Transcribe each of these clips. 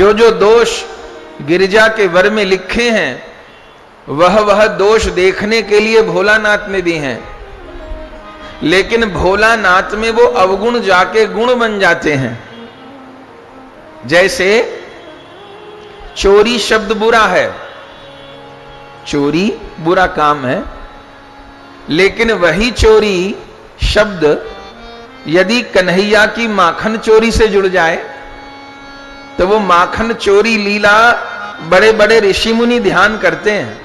जो जो दोष गिरिजा के वर में लिखे हैं वह दोष देखने के लिए भोलानाथ में भी हैं, लेकिन भोलानाथ में वो अवगुण जाके गुण बन जाते हैं। जैसे चोरी शब्द बुरा है, चोरी बुरा काम है, लेकिन वही चोरी शब्द यदि कन्हैया की माखन चोरी से जुड़ जाए तो वो माखन चोरी लीला बड़े बड़े ऋषि मुनि ध्यान करते हैं।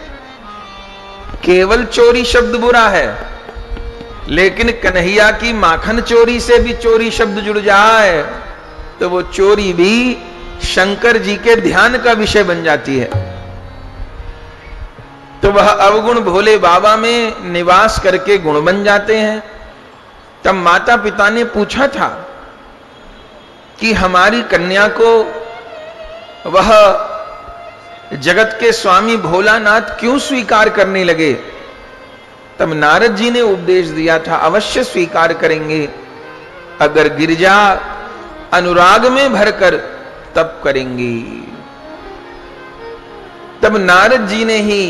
केवल चोरी शब्द बुरा है, लेकिन कन्हैया की माखन चोरी से भी चोरी शब्द जुड़ जाए तो वो चोरी भी शंकर जी के ध्यान का विषय बन जाती है। तो वह अवगुण भोले बाबा में निवास करके गुण बन जाते हैं। तब माता पिता ने पूछा था कि हमारी कन्या को वह जगत के स्वामी भोलानाथ क्यों स्वीकार करने लगे? तब नारद जी ने उपदेश दिया था, अवश्य स्वीकार करेंगे अगर गिरिजा अनुराग में भरकर तब करेंगी। तब नारद जी ने ही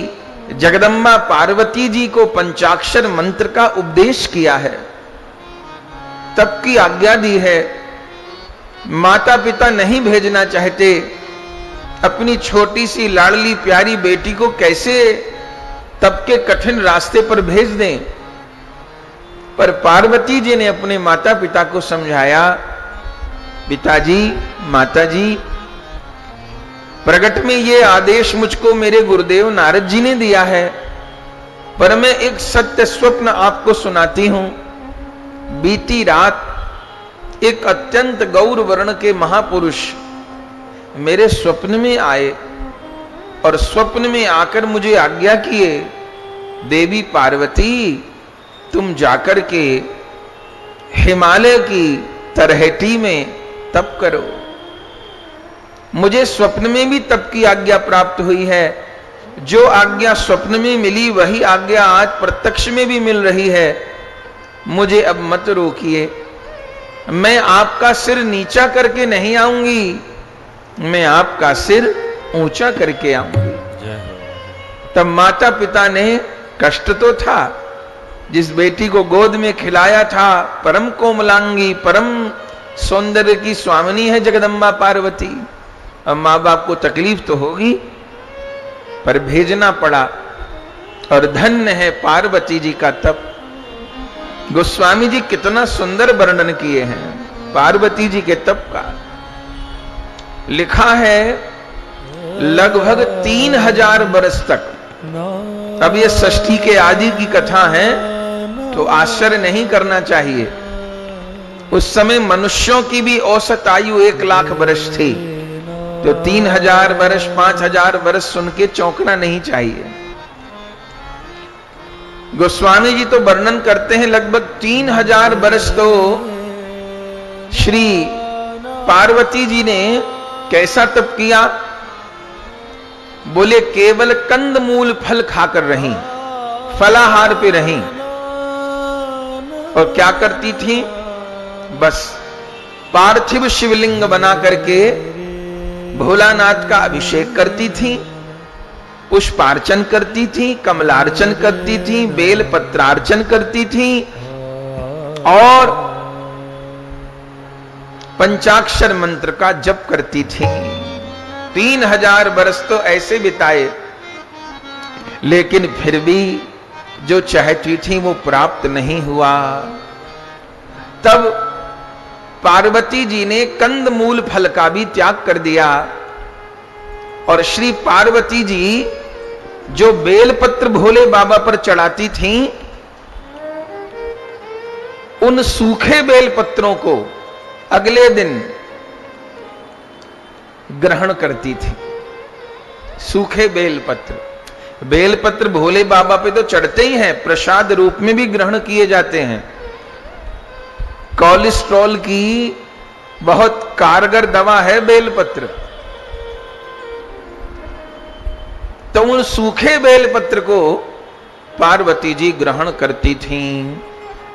जगदम्बा पार्वती जी को पंचाक्षर मंत्र का उपदेश किया है, तब की आज्ञा दी है। माता पिता नहीं भेजना चाहते, अपनी छोटी सी लाडली प्यारी बेटी को कैसे तब के कठिन रास्ते पर भेज दें? पर पार्वती जी ने अपने माता पिता को समझाया, पिताजी माताजी, प्रगट में ये आदेश मुझको मेरे गुरुदेव नारद जी ने दिया है, पर मैं एक सत्य स्वप्न आपको सुनाती हूं। बीती रात एक अत्यंत गौर वर्ण के महापुरुष मेरे स्वप्न में आए और स्वप्न में आकर मुझे आज्ञा किए, देवी पार्वती तुम जाकर के हिमालय की तरहेटी में तप करो। मुझे स्वप्न में भी तप की आज्ञा प्राप्त हुई है। जो आज्ञा स्वप्न में मिली वही आज्ञा आज प्रत्यक्ष में भी मिल रही है। मुझे अब मत रोकिए, मैं आपका सिर नीचा करके नहीं आऊंगी, मैं आपका सिर ऊंचा करके आऊंगी। तब माता पिता ने, कष्ट तो था, जिस बेटी को गोद में खिलाया था, परम कोमलांगी परम सौंदर्य की स्वामिनी है जगदम्बा पार्वती, अब मां बाप को तकलीफ तो होगी, पर भेजना पड़ा। और धन्य है पार्वती जी का तप। गोस्वामी जी कितना सुंदर वर्णन किए हैं पार्वती जी के तप का। लिखा है लगभग 3000 वर्ष तक। अब ये षष्ठी के आदि की कथा है तो आश्चर्य नहीं करना चाहिए। उस समय मनुष्यों की भी औसत आयु 1 लाख वर्ष थी, तो 3000 वर्ष 5000 वर्ष सुन के चौंकना नहीं चाहिए। गोस्वामी जी तो वर्णन करते हैं लगभग 3000 वर्ष तो श्री पार्वती जी ने कैसा तप किया। बोले केवल कंद मूल फल खाकर रही, फलाहार पे रही, और क्या करती थी, बस पार्थिव शिवलिंग बना करके भोलानाथ का अभिषेक करती थी, पुष्पार्चन करती थी, कमलार्चन करती थी, बेल पत्रार्चन करती थी, और पंचाक्षर मंत्र का जप करती थी। 3000 वर्ष तो ऐसे बिताए, लेकिन फिर भी जो चाहती थी वो प्राप्त नहीं हुआ। तब पार्वती जी ने कंद मूल फल का भी त्याग कर दिया, और श्री पार्वती जी जो बेलपत्र भोले बाबा पर चढ़ाती थीं, उन सूखे बेलपत्रों को अगले दिन ग्रहण करती थी। सूखे बेलपत्र, बेलपत्र भोले बाबा पे तो चढ़ते ही हैं, प्रसाद रूप में भी ग्रहण किए जाते हैं। कोलेस्ट्रॉल की बहुत कारगर दवा है बेलपत्र। तो उन सूखे बेलपत्र को पार्वती जी ग्रहण करती थीं।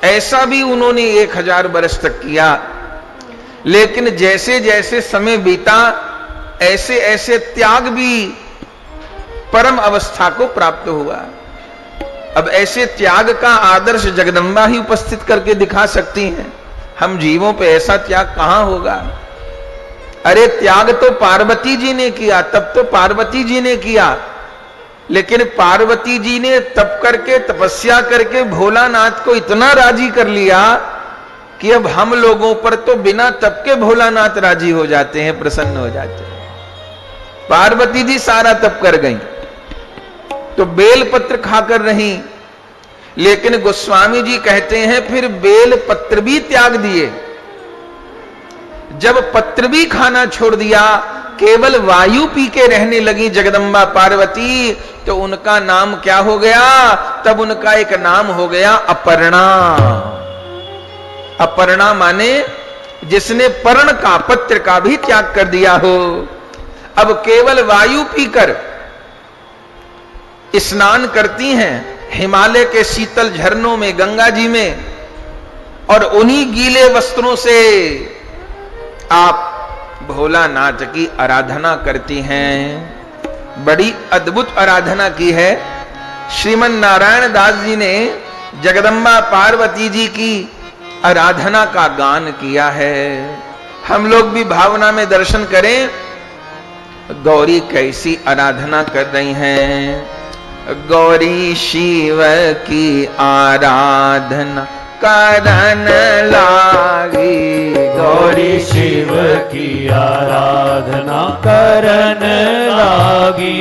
ऐसा भी उन्होंने 1000 वर्ष तक किया, लेकिन जैसे जैसे समय बीता ऐसे ऐसे त्याग भी परम अवस्था को प्राप्त हुआ। अब ऐसे त्याग का आदर्श जगदम्बा ही उपस्थित करके दिखा सकती हैं। हम जीवों पे ऐसा त्याग कहां होगा? अरे त्याग तो पार्वती जी ने किया, तब तो पार्वती जी ने किया, लेकिन पार्वती जी ने तप करके, तपस्या करके भोलानाथ को इतना राजी कर लिया कि अब हम लोगों पर तो बिना तप के भोलानाथ राजी हो जाते हैं, प्रसन्न हो जाते हैं। पार्वती जी सारा तप कर गई तो बेल पत्र खाकर रही, लेकिन गोस्वामी जी कहते हैं फिर बेल पत्र भी त्याग दिए। जब पत्र भी खाना छोड़ दिया, केवल वायु पी के रहने लगी जगदम्बा पार्वती, तो उनका नाम क्या हो गया? तब उनका एक नाम हो गया अपर्णा। अपर्णा माने जिसने पर्ण का, पत्र का भी त्याग कर दिया हो। अब केवल वायु पीकर स्नान करती हैं हिमालय के शीतल झरनों में, गंगा जी में, और उन्हीं गीले वस्त्रों से आप भोलानाथ की आराधना करती हैं। बड़ी अद्भुत आराधना की है। श्रीमन नारायण दास जी ने जगदम्बा पार्वती जी की आराधना का गान किया है। हम लोग भी भावना में दर्शन करें, गौरी कैसी आराधना कर रही हैं। गौरी शिव की आराधना करन लागी, गौरी शिव की आराधना करन लागी,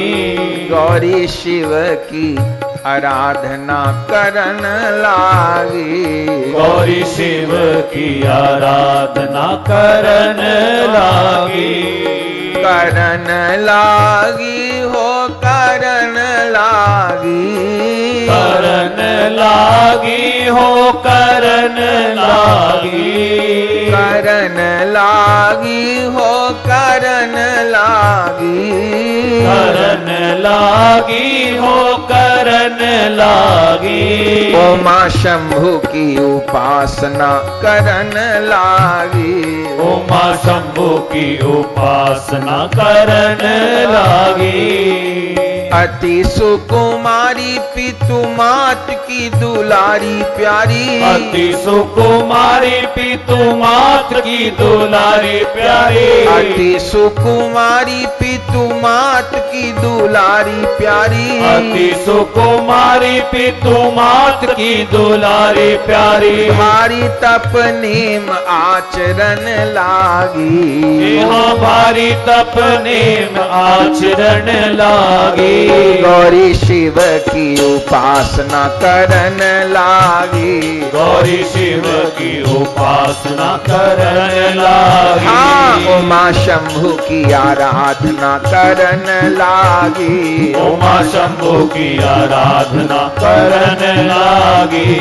गौरी शिव की आराधना करन लागी, गौरी शिव की आराधना करन लागी, करन लागी हो करन लागी, करन लागी हो करन लागी, करन लागी हो करन लागी, करन लागी हो करन लागी, उमा शंभु की उपासना करन लागी, उमा शंभु की उपासना करन लागी, अति सुकुमारी पितु मात की दुलारी प्यारी, अति सुकुमारी पितु मात की दुलारी प्यारी, अति सुकुमारी पितु मात की दुलारी प्यारी, अति सुकुमारी पितु मात की दुलारी प्यारी, भारी तप नेम आचरण लागी, यहाँ भारी तप नेम आचरण लागी, गौरी शिव की उपासना करन लागी, गौरी शिव की उपासना करन लागी, हाँ उमा शंभु की आराधना करन लागी, उमा शंभु की आराधना करन लागी,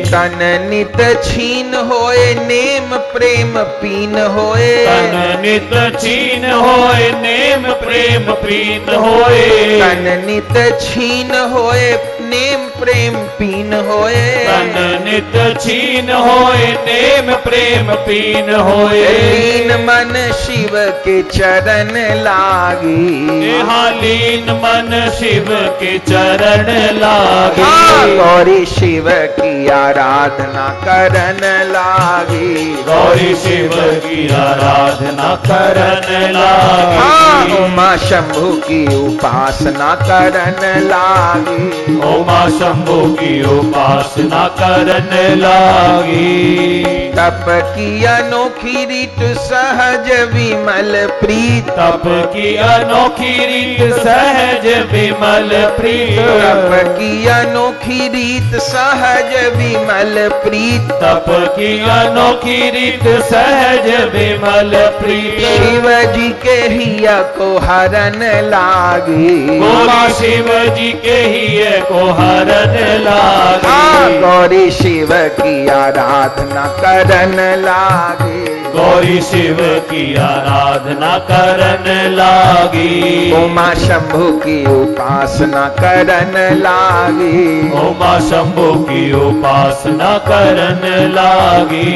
तन नित छीन होए नेम प्रेम पीन होए, तन नित छीन होए नेम प्रेम प्रीत होए, तन नित छीन होए नेम प्रेम पीन होए, तन नित छीन होए नेम प्रेम पीन होए, लीन मन शिव के चरण लागी, यहाँ लीन मन शिव के चरण लागी, हाँ गौरी शिव की आराधना करन लागी, गौरी शिव की आराधना करन लागी, हाँ उमा शंभु की उपासना करन लागी, उमा शंभु की उपासना करन लागी, तप की अनोखी रीत सहज विमल प्रीत, तप की अनोखी रीत सहज विमल प्रीत, तप की अनोखी रीत सहज विमल प्रीत, तप की अनोखी रीत सहज विमल प्रीत, शिव जी के हिया को हरन लागी, गोरी शिव जी के ही को हरन लागी, हाँ गौरी शिव की आराधना करन करन लागे। गौरी शिव की आराधना करन लागी। उमा शंभु की उपासना करन लागी। उमा शंभु की उपासना करन लागी।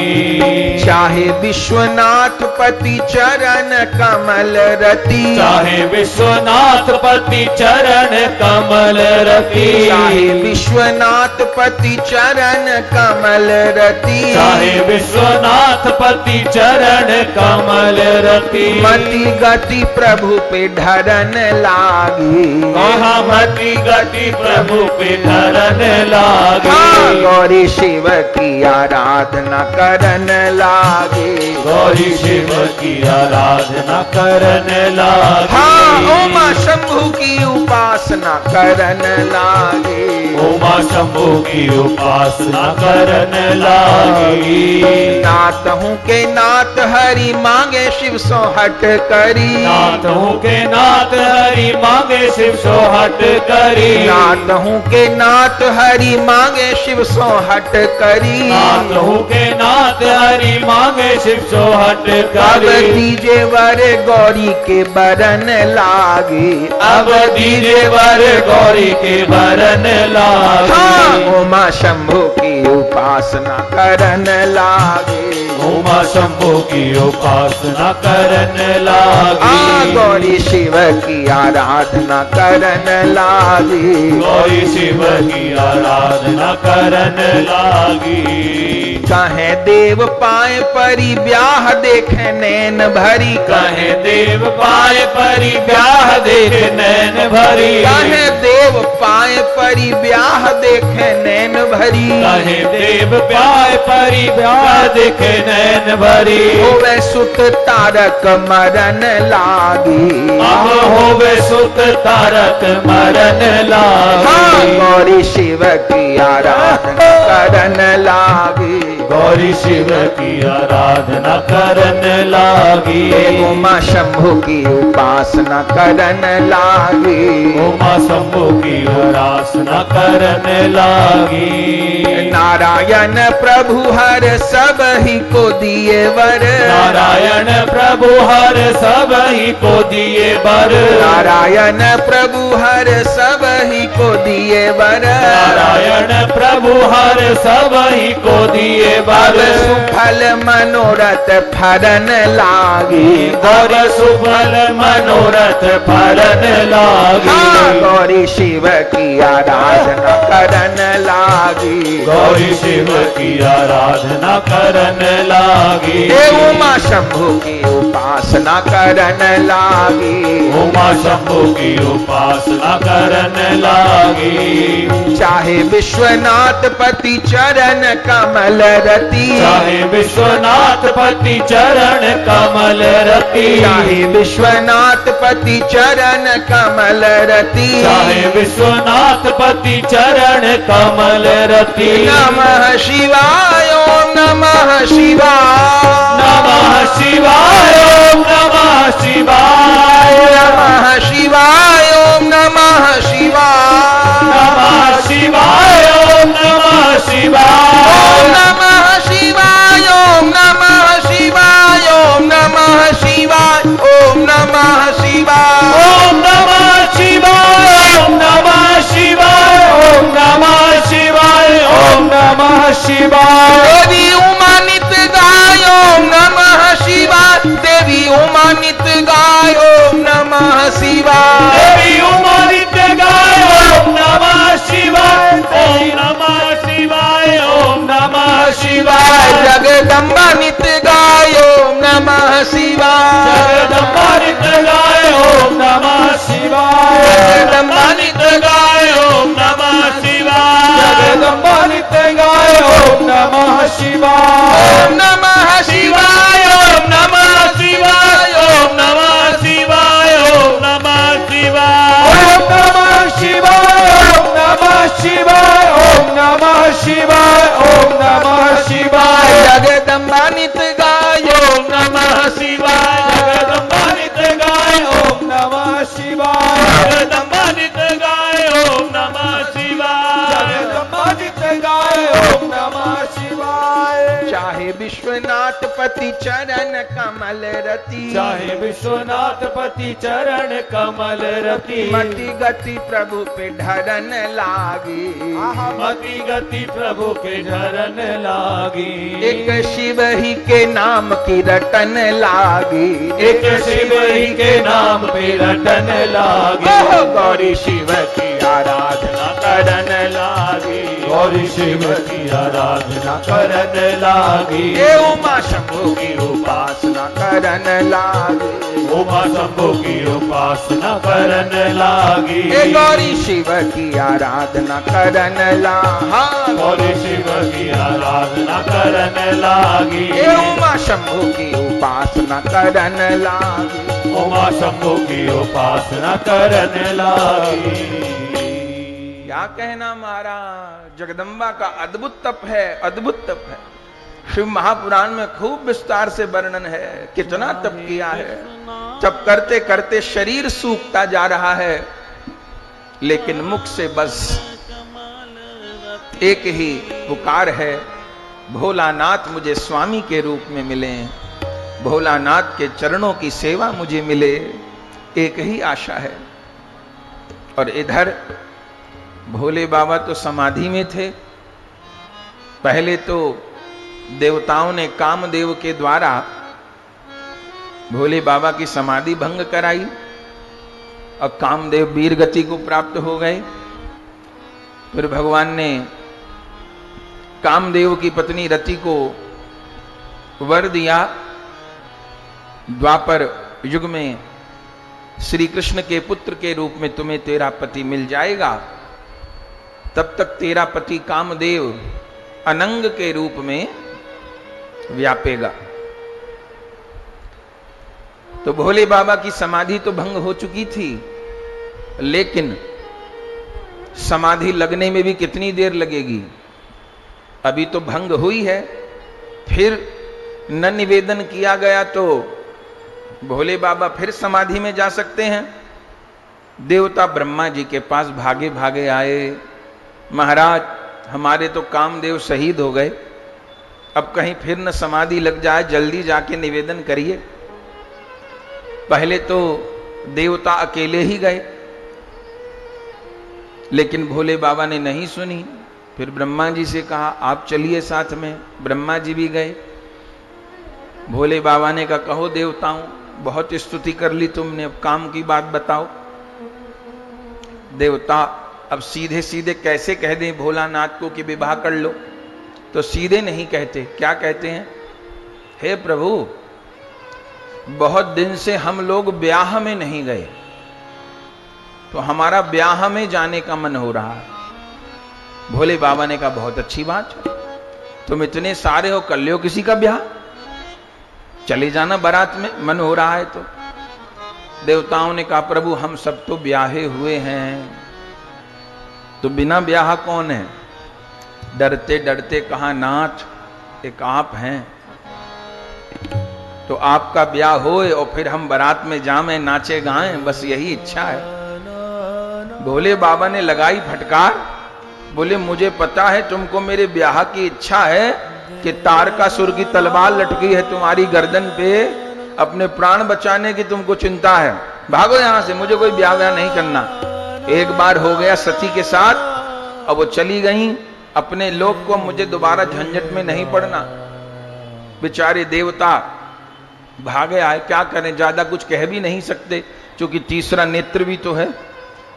चाहे विश्वनाथ पति चरण कमल रति। चाहे विश्वनाथ पति चरण कमल रति। चाहे विश्वनाथ पति चरण कमल रति। चाहे विश्वनाथ पति चरण कमल रति। मति गति प्रभु पे ढरन लागी। मति गति प्रभु पे धरन लागी। हाँ, गौरी शिव की आराधना करन लागे। गौरी शिव की आराधना करन लागी। हाँ, उमा शंभु की उपासना करन लागे। उमा शंभु की उपासना करन लागी। नाथ हूँ के नाथ हरि मांगे शिव सो हट करी। नाथ हूँ के नाथ हरि मांगे शिव सो हट करी। नाथ हूँ के नाथ हरि मांगे शिव सो हट करी। नाथ हूँ के नाथ हरि मांगे शिव सो हट अब करी। दीजे वर गौरी के बरन लागे। अब दीजे वर गौरी के बरन लागे। हाँ, उमा शंभु की उपासना करन लागे। उमा शंभु की उपासना करन लागी। गौरी शिव की आराधना करन लागी। गौरी शिव की आराधना करन लागी। कहे देव पाए परी ब्याह देखे नैन भरी। कहे देव पाए परी ब्याह देखे नैन भरी। कहे देव पाए परी ब्याह देखे नैन भरी। कहे देव पाए परी ब्याह देखे नैन भरी। होवे सुत तारक मरन लागी। अब होवे सुत तारक मरन लागी। हाँ, गौरी शिव की आराधना करन लागी। गौरी शिव की आराधना करन लागी। उमा शंभु की उपासना करन लागी। उमा शंभु की उपासना करन लागी। नारायण प्रभु हर सब ही को दिए वर। नारायण प्रभु हर सब ही को दिए वर। नारायण प्रभु हर सब ही को दिए वर। नारायण प्रभु हर सब ही को दिए वर। सुफल मनोरथ फरन लागी। और सुफल मनोरथ फरन लागी। हाँ, गौरी शिव की आराधना करन लागी। गौरी शिव की आराधना करन लागी। उमा शंभु की उपासना करन लागी। उमा शंभु की उपासना करन लागी। चाहे विश्वनाथ पति चरण कमल रति। चाहे विश्वनाथ पति चरण कमल रति। चाहे विश्वनाथ पति चरण कमल रति। चाहे विश्वनाथ पति चरण कमल रति। नमः शिवाय ओम नमः शिवाय। नमः शिवाय ओम नमः शिवाय। नमः शिवाय ओम नमः शिवाय। नमः शिवाय ओम नमः शिवाय। ओम नमः शिवाय ओम नमः शिवाय। ओम नमः शिवाय ओम नमः शिवाय। ओम नमः शिवाय ओम नमः शिवाय। ओम नमः शिवाय ओम नमः शिवाय। देवी उमा नित गाय ओम नमः शिवाय। देवी उमा नित गाय ओम नमः शिवाय। देवी उमा नित्य गाय ओम नमः शिवाय। ओम नमः शिवाय ओम नमः शिवाय। जगदम्बा नित गाय ओम नमः शिवाय। जगदम्बा नित्य गाय ओम नमः शिवाय। जगदम्बा नित्य गाय ओम नमः शिवाय। जगदम्बा नित्य गाय ओम नमः शिवाय। ओम नमः शिवाय ओम नमः शिवाय। ओम नमः शिवाय। ओम नमः शिवाय। ओम नमः शिवाय। ओम नमः शिवाय। ओम नमः शिवाय। ओम नमः शिवाय। जगदम्बा नित गाय ओम नमः शिवाय। जगदम्बा नित्य गाय ओम नमः शिवाय। जगदम्बा नित्य गाय ओम नमः शिवाय। जगदम्बा नित्य गाय ओम नमः शिवाय। चाहे विश्व चरण कमल रति, चाहे विश्वनाथ पति चरण कमल रति। मति गति प्रभु पे ढरन लागी, मति गति प्रभु के ढरन लागी। एक शिव ही के नाम की रटन लागी, एक शिव ही के नाम पे रटन लागी। गौरी शिव की आराधना करन लागी, गौरी शिव की आराधना करन लागी। ये उमा शंभु की उपासना करन लागी, उमा शंभु की उपासना करन लागी। ये गौरी शिव की आराधना करन लागी, गौरी शिव की आराधना करन लागी। ये उमा शंभु की उपासना करन लागी, उमा शंभु की उपासना करन लागी। क्या कहना महाराज, जगदम्बा का अद्भुत तप है, अद्भुत तप है। शिव महापुराण में खूब विस्तार से वर्णन है, कितना तप किया है। तप करते करते शरीर सूखता जा रहा है, लेकिन मुख से बस एक ही पुकार है, भोलानाथ मुझे स्वामी के रूप में मिले, भोलानाथ के चरणों की सेवा मुझे मिले, एक ही आशा है। और इधर भोले बाबा तो समाधि में थे। पहले तो देवताओं ने कामदेव के द्वारा भोले बाबा की समाधि भंग कराई, और कामदेव वीर गति को प्राप्त हो गए। फिर भगवान ने कामदेव की पत्नी रति को वर दिया, द्वापर युग में श्री कृष्ण के पुत्र के रूप में तुम्हें तेरा पति मिल जाएगा, तब तक तेरा पति कामदेव अनंग के रूप में व्यापेगा। तो भोले बाबा की समाधि तो भंग हो चुकी थी, लेकिन समाधि लगने में भी कितनी देर लगेगी, अभी तो भंग हुई है। फिर न निवेदन किया गया तो भोले बाबा फिर समाधि में जा सकते हैं। देवता ब्रह्मा जी के पास भागे भागे आए, महाराज हमारे तो कामदेव शहीद हो गए, अब कहीं फिर न समाधि लग जाए, जल्दी जाके निवेदन करिए। पहले तो देवता अकेले ही गए, लेकिन भोले बाबा ने नहीं सुनी। फिर ब्रह्मा जी से कहा आप चलिए साथ में, ब्रह्मा जी भी गए। भोले बाबा ने कहा कहो देवताओं, बहुत स्तुति कर ली तुमने, अब काम की बात बताओ। देवता अब सीधे सीधे कैसे कह दें भोलानाथ को कि विवाह कर लो, तो सीधे नहीं कहते। क्या कहते हैं, हे प्रभु बहुत दिन से हम लोग ब्याह में नहीं गए, तो हमारा ब्याह में जाने का मन हो रहा है। भोले बाबा ने कहा बहुत अच्छी बात है, तुम इतने सारे हो, कर लो किसी का ब्याह, चले जाना बारात में, मन हो रहा है तो। देवताओं ने कहा प्रभु हम सब तो ब्याहे हुए हैं, तो बिना ब्याह कौन है। डरते डरते कहा नाथ एक आप हैं, तो आपका ब्याह होए और फिर हम बारात में जामें, नाचे गाएं, बस यही इच्छा है। भोले बाबा ने लगाई फटकार, बोले मुझे पता है तुमको मेरे ब्याह की इच्छा है, कि तारकासुर की तलवार लटकी है तुम्हारी गर्दन पे, अपने प्राण बचाने की तुमको चिंता है, भागो यहां से, मुझे कोई ब्याह व्याह नहीं करना। एक बार हो गया सती के साथ, अब वो चली गई अपने लोक को, मुझे दोबारा झंझट में नहीं पड़ना। बेचारे देवता भागे आए, क्या करें, ज्यादा कुछ कह भी नहीं सकते, क्योंकि तीसरा नेत्र भी तो है,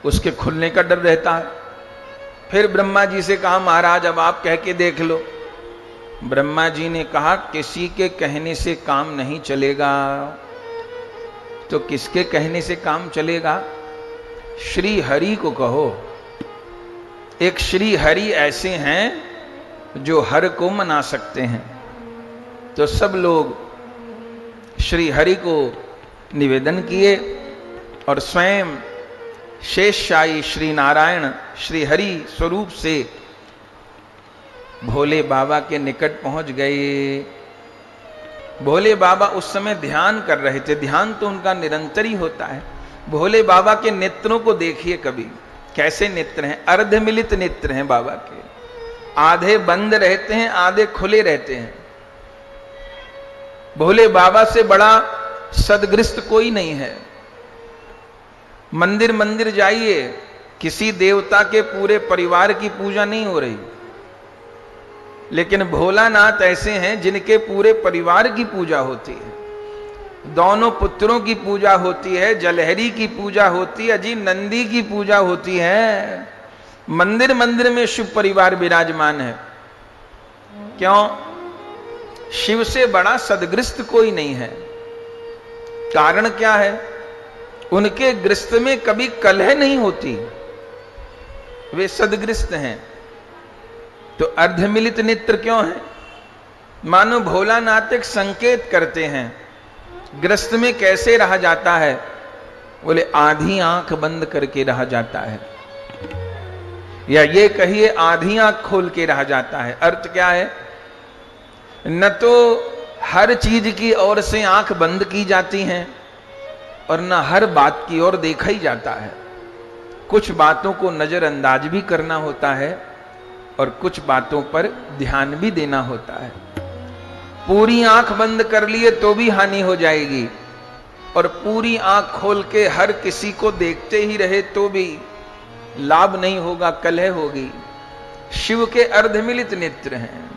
उसके खुलने का डर रहता है। फिर ब्रह्मा जी से कहा महाराज अब आप कह के देख लो। ब्रह्मा जी ने कहा किसी के कहने से काम नहीं चलेगा। तो किसके कहने से काम चलेगा, श्री हरि को कहो। एक श्री हरि ऐसे हैं जो हर को मना सकते हैं। तो सब लोग श्री हरि को निवेदन किए, और स्वयं शेषशाही श्री नारायण श्री हरि स्वरूप से भोले बाबा के निकट पहुंच गए। भोले बाबा उस समय ध्यान कर रहे थे, ध्यान तो उनका निरंतर ही होता है। भोले बाबा के नेत्रों को देखिए कभी, कैसे नेत्र हैं, अर्धमिलित नेत्र हैं बाबा के, आधे बंद रहते हैं आधे खुले रहते हैं। भोले बाबा से बड़ा सदगृस्त कोई नहीं है। मंदिर मंदिर जाइए, किसी देवता के पूरे परिवार की पूजा नहीं हो रही, लेकिन भोलानाथ ऐसे हैं जिनके पूरे परिवार की पूजा होती है। दोनों पुत्रों की पूजा होती है, जलहरी की पूजा होती है, अजी नंदी की पूजा होती है। मंदिर मंदिर में शिव परिवार विराजमान है। क्यों? शिव से बड़ा सदगृस्त कोई नहीं है। कारण क्या है? उनके गृहस्थ में कभी कलह नहीं होती, वे सदगृस्त हैं। तो अर्धमिलित नेत्र क्यों है? मानो भोलानाथ एक संकेत करते हैं, गृहस्थ में कैसे रहा जाता है? बोले आधी आंख बंद करके रहा जाता है, या ये कहिए आधी आंख खोल के रहा जाता है। अर्थ क्या है? न तो हर चीज की ओर से आंख बंद की जाती हैं और न हर बात की ओर देखा ही जाता है। कुछ बातों को नजरअंदाज भी करना होता है और कुछ बातों पर ध्यान भी देना होता है। पूरी आंख बंद कर लिए तो भी हानि हो जाएगी, और पूरी आंख खोल के हर किसी को देखते ही रहे तो भी लाभ नहीं होगा, कलह होगी। शिव के अर्धमिलित नेत्र हैं,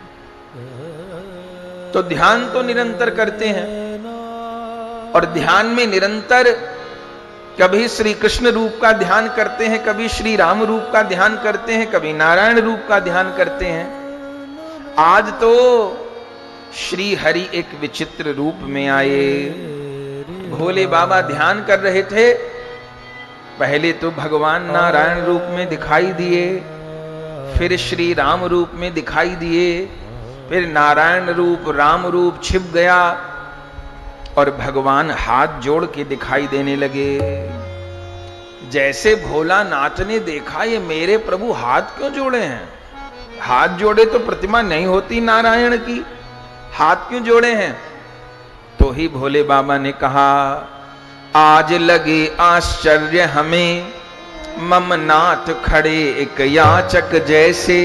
तो ध्यान तो निरंतर करते हैं, और ध्यान में निरंतर कभी श्री कृष्ण रूप का ध्यान करते हैं, कभी श्री राम रूप का ध्यान करते हैं, कभी नारायण रूप का ध्यान करते हैं। आज तो श्री हरि एक विचित्र रूप में आए। भोले बाबा ध्यान कर रहे थे, पहले तो भगवान नारायण रूप में दिखाई दिए, फिर श्री राम रूप में दिखाई दिए, फिर नारायण रूप राम रूप छिप गया और भगवान हाथ जोड़ के दिखाई देने लगे। जैसे भोलानाथ ने देखा, ये मेरे प्रभु हाथ क्यों जोड़े हैं? हाथ जोड़े तो प्रतिमा नहीं होती नारायण की, हाथ क्यों जोड़े हैं? तो ही भोले बाबा ने कहा, आज लगे आश्चर्य हमें, ममनाथ खड़े एक याचक जैसे,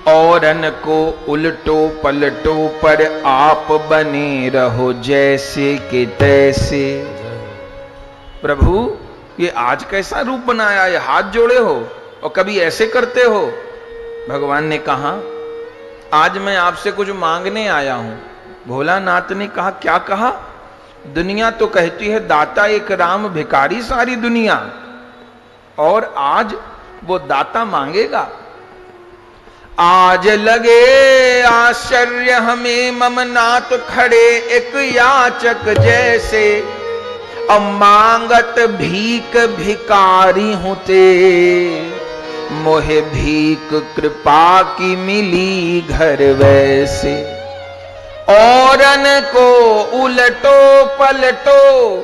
औरन को उल्टो पलटो पर आप बने रहो जैसे के तैसे। प्रभु ये आज कैसा रूप बनाया है? हाथ जोड़े हो और कभी ऐसे करते हो। भगवान ने कहा, आज मैं आपसे कुछ मांगने आया हूं। भोलानाथ ने कहा, क्या कहा? दुनिया तो कहती है दाता एक राम, भिखारी सारी दुनिया, और आज वो दाता मांगेगा। आज लगे आश्चर्य हमें, ममनाथ खड़े एक याचक जैसे, अब मांगत भीख भिकारी होते, मोहे भीख कृपा की मिली घर वैसे। औरन को उलटो पलटो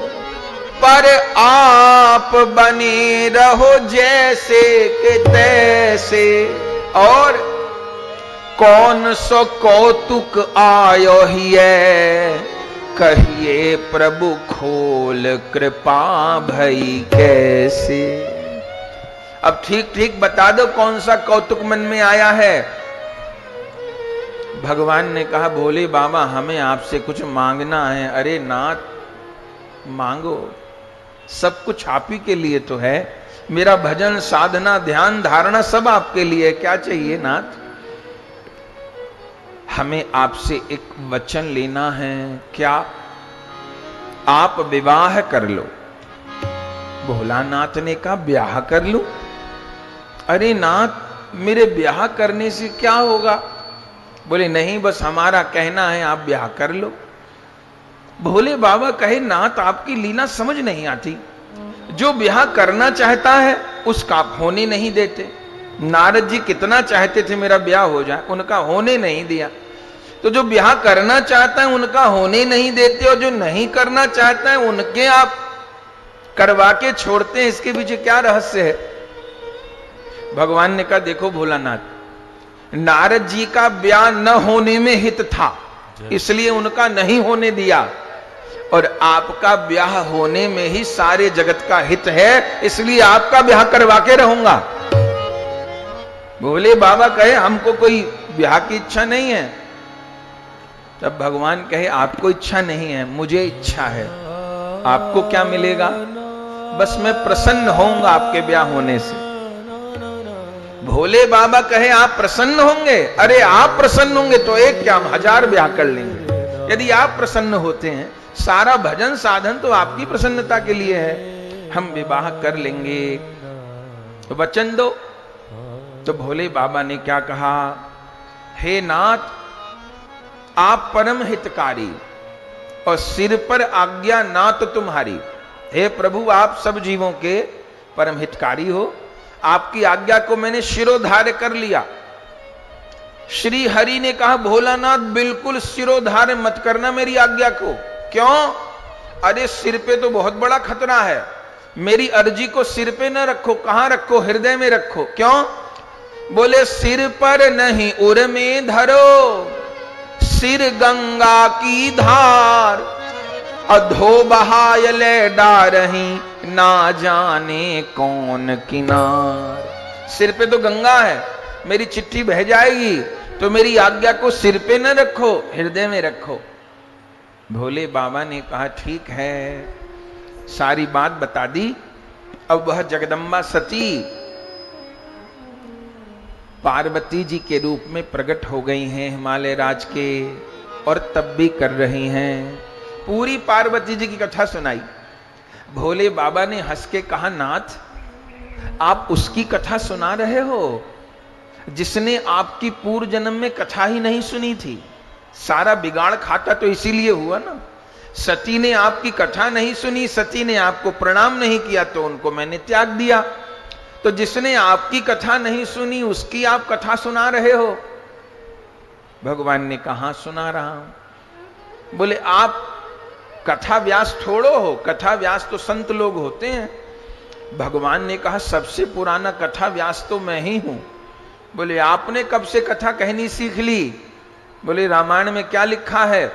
पर आप बने रहो जैसे के तैसे। और कौन सो कौतुक आयो ही है, कहिए प्रभु खोल कृपा भई कैसे। अब ठीक ठीक बता दो कौन सा कौतुक मन में आया है। भगवान ने कहा, भोले बाबा हमें आपसे कुछ मांगना है। अरे नाथ मांगो, सब कुछ आप ही के लिए तो है। मेरा भजन साधना ध्यान धारणा सब आपके लिए। क्या चाहिए नाथ? हमें आपसे एक वचन लेना है। क्या? आप विवाह कर लो। भोलानाथ ने कहा, ब्याह कर लूं? अरे नाथ मेरे ब्याह करने से क्या होगा? बोले नहीं, बस हमारा कहना है आप ब्याह कर लो। भोले बाबा कहे, नाथ आपकी लीला समझ नहीं आती। जो ब्याह करना चाहता है उसका आप होने नहीं देते। नारद जी कितना चाहते थे मेरा ब्याह हो जाए, उनका होने नहीं दिया। तो जो ब्याह करना चाहता है उनका होने नहीं देते, और जो नहीं करना चाहता है उनके आप करवा के छोड़ते हैं। इसके पीछे क्या रहस्य है? भगवान ने कहा, देखो भोलानाथ, नारद जी का ब्याह न होने में हित था, इसलिए उनका नहीं होने दिया, और आपका ब्याह होने में ही सारे जगत का हित है, इसलिए आपका ब्याह करवा के रहूंगा। भोले बाबा कहे, हमको कोई ब्याह की इच्छा नहीं है। तब भगवान कहे आपको इच्छा नहीं है, मुझे इच्छा है। आपको क्या मिलेगा? बस मैं प्रसन्न होऊंगा आपके ब्याह होने से। भोले बाबा कहे आप प्रसन्न होंगे? अरे आप प्रसन्न होंगे तो एक क्या, हम 1000 ब्याह कर लेंगे। यदि आप प्रसन्न होते हैं, सारा भजन साधन तो आपकी प्रसन्नता के लिए है, हम विवाह कर लेंगे, तो वचन दो। तो भोले बाबा ने क्या कहा, हे नाथ आप परम हितकारी और सिर पर आज्ञा ना तो तुम्हारी। हे प्रभु आप सब जीवों के परम हितकारी हो, आपकी आज्ञा को मैंने शिरोधार्य कर लिया। श्री हरि ने कहा भोलानाथ बिल्कुल शिरोधार्य मत करना मेरी आज्ञा को। क्यों? अरे सिर पे तो बहुत बड़ा खतरा है, मेरी अर्जी को सिर पे न रखो। कहां रखो? हृदय में रखो। क्यों? बोले सिर पर नहीं उर में धरो, सिर गंगा की धार, अधो बहाय ले डारही ना जाने कौन किनार। सिर पे तो गंगा है, मेरी चिट्ठी बह जाएगी, तो मेरी आज्ञा को सिर पे न रखो, हृदय में रखो। भोले बाबा ने कहा ठीक है, सारी बात बता दी। अब वह जगदम्बा सती पार्वती जी के रूप में प्रकट हो गई हैं हिमालय राज के, और तब भी कर रही हैं। पूरी पार्वती जी की कथा सुनाई। भोले बाबा ने हंस के कहा नाथ आप उसकी कथा सुना रहे हो जिसने आपकी पूर्व जन्म में कथा ही नहीं सुनी थी। सारा बिगाड़ खाता तो इसीलिए हुआ ना। सती ने आपकी कथा नहीं सुनी, सती ने आपको प्रणाम नहीं किया, तो उनको मैंने त्याग दिया। तो जिसने आपकी कथा नहीं सुनी उसकी आप कथा सुना रहे हो। भगवान ने कहा सुना रहा हूं। बोले आप कथा व्यास थोड़ो हो, कथा व्यास तो संत लोग होते हैं। भगवान ने कहा सबसे पुराना कथा व्यास तो मैं ही हूं। बोले आपने कब से कथा कहनी सीख ली? बोले रामायण में क्या लिखा है,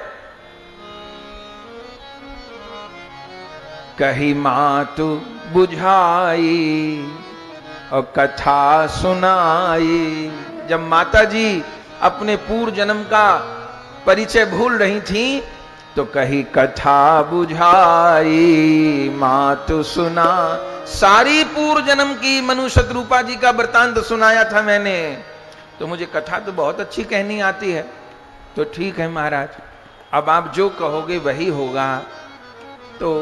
कही मातु बुझाई और कथा सुनाई। जब माता जी अपने पूर्व जन्म का परिचय भूल रही थी तो कही कथा बुझाई मातु सुना। सारी पूर्व जन्म की मनु शत्रुपा जी का वृतांत सुनाया था मैंने, तो मुझे कथा तो बहुत अच्छी कहनी आती है। तो ठीक है महाराज, अब आप जो कहोगे वही होगा। तो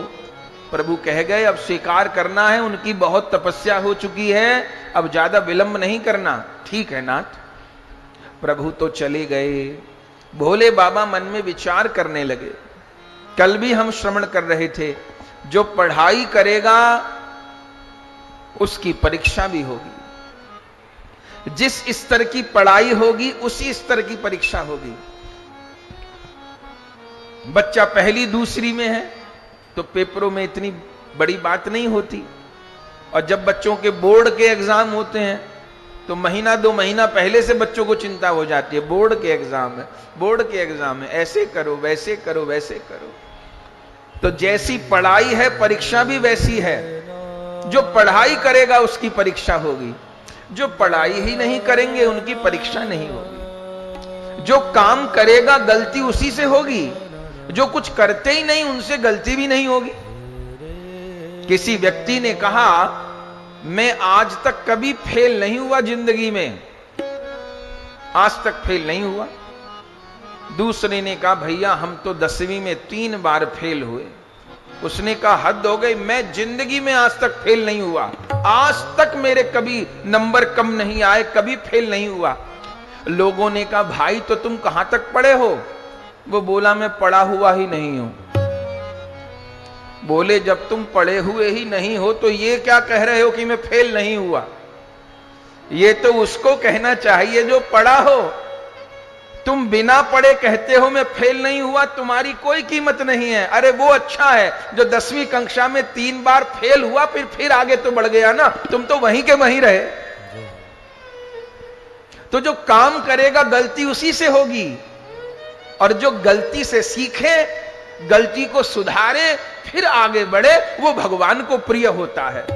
प्रभु कह गए अब स्वीकार करना है, उनकी बहुत तपस्या हो चुकी है, अब ज्यादा विलंब नहीं करना। ठीक है नाथ। प्रभु तो चले गए। भोले बाबा मन में विचार करने लगे। कल भी हम श्रवण कर रहे थे, जो पढ़ाई करेगा उसकी परीक्षा भी होगी। जिस स्तर की पढ़ाई होगी उसी स्तर की परीक्षा होगी। बच्चा पहली दूसरी में है तो पेपरों में इतनी बड़ी बात नहीं होती, और जब बच्चों के बोर्ड के एग्जाम होते हैं तो महीना 2 महीना पहले से बच्चों को चिंता हो जाती है, बोर्ड के एग्जाम है, बोर्ड के एग्जाम है, ऐसे करो वैसे करो वैसे करो। तो जैसी पढ़ाई है परीक्षा भी वैसी है। जो पढ़ाई करेगा उसकी परीक्षा होगी, जो पढ़ाई ही नहीं करेंगे उनकी परीक्षा नहीं होगी। जो काम करेगा गलती उसी से होगी, जो कुछ करते ही नहीं उनसे गलती भी नहीं होगी। किसी व्यक्ति ने कहा मैं आज तक कभी फेल नहीं हुआ जिंदगी में, आज तक फेल नहीं हुआ। दूसरे ने कहा भैया हम तो 10वीं में 3 बार फेल हुए। उसने कहा हद हो गई, मैं जिंदगी में आज तक फेल नहीं हुआ, आज तक मेरे कभी नंबर कम नहीं आए, कभी फेल नहीं हुआ। लोगों ने कहा भाई तो तुम कहां तक पढ़े हो? वो बोला मैं पढ़ा हुआ ही नहीं हूं। बोले जब तुम पढ़े हुए ही नहीं हो तो ये क्या कह रहे हो कि मैं फेल नहीं हुआ? ये तो उसको कहना चाहिए जो पढ़ा हो। तुम बिना पढ़े कहते हो मैं फेल नहीं हुआ, तुम्हारी कोई कीमत नहीं है। अरे वो अच्छा है जो 10वीं कक्षा में 3 बार फेल हुआ, फिर आगे तो बढ़ गया ना, तुम तो वहीं के वहीं रहे। तो जो काम करेगा गलती उसी से होगी, और जो गलती से सीखे, गलती को सुधारे, फिर आगे बढ़े, वो भगवान को प्रिय होता है।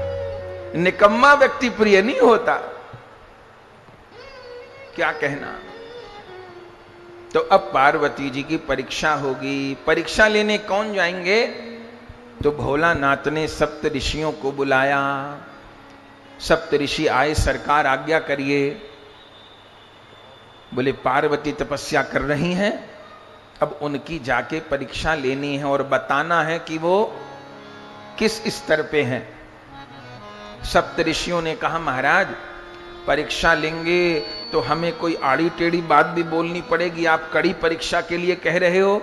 निकम्मा व्यक्ति प्रिय नहीं होता। क्या कहना। तो अब पार्वती जी की परीक्षा होगी। परीक्षा लेने कौन जाएंगे? तो भोलानाथ ने सप्त ऋषियों को बुलाया। सप्त ऋषि आए, सरकार आज्ञा करिए। बोले पार्वती तपस्या कर रही हैं, अब उनकी जाके परीक्षा लेनी है और बताना है कि वो किस स्तर पे हैं। सप्त ऋषियों ने कहा महाराज परीक्षा लेंगे तो हमें कोई आड़ी टेढ़ी बात भी बोलनी पड़ेगी, आप कड़ी परीक्षा के लिए कह रहे हो।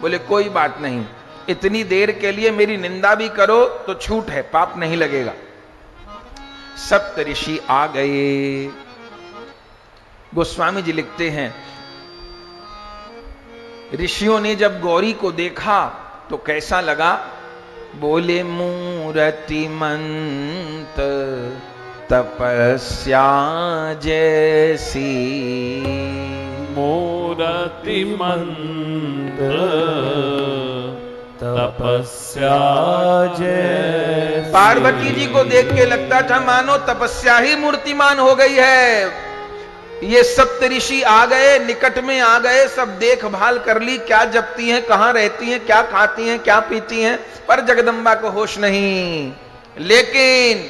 बोले कोई बात नहीं, इतनी देर के लिए मेरी निंदा भी करो तो छूट है, पाप नहीं लगेगा। सप्त ऋषि आ गए। गोस्वामी जी लिखते हैं ऋषियों ने जब गौरी को देखा तो कैसा लगा? बोले मूरतिमंत तपस्या जैसी, मूरतिमंत तपस्या जैसी। पार्वती जी को देख के लगता था मानो तपस्या ही मूर्तिमान हो गई है। ये सप्त ऋषि आ गए, निकट में आ गए, सब देखभाल कर ली, क्या जपती हैं, कहां रहती हैं, क्या खाती हैं, क्या पीती हैं, पर जगदम्बा को होश नहीं। लेकिन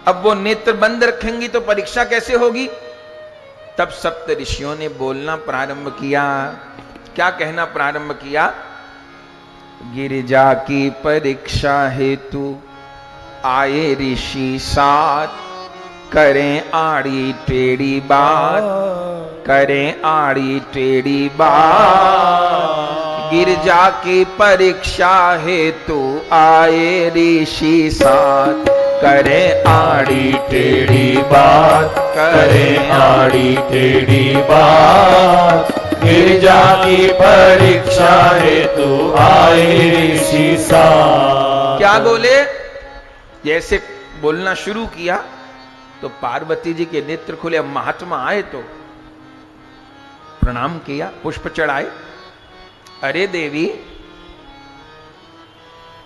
अब वो नेत्र बंद रखेंगी तो परीक्षा कैसे होगी? तब सप्त ऋषियों ने बोलना प्रारंभ किया। क्या कहना प्रारंभ किया? गिरिजा की परीक्षा हेतु आए ऋषि साथ, करें आड़ी टेढ़ी बात, करें आड़ी टेढ़ी बात। गिरजा की परीक्षा हेतु आए ऋषि साथ, करें आड़ी टेढ़ी बात, करें आड़ी टेढ़ी बात। गिरजा की परीक्षा हेतु आए ऋषि साथ। क्या बोले? जैसे बोलना शुरू किया तो पार्वती जी के नेत्र खुले। अब महात्मा आए तो प्रणाम किया, पुष्प चढ़ाए। अरे देवी,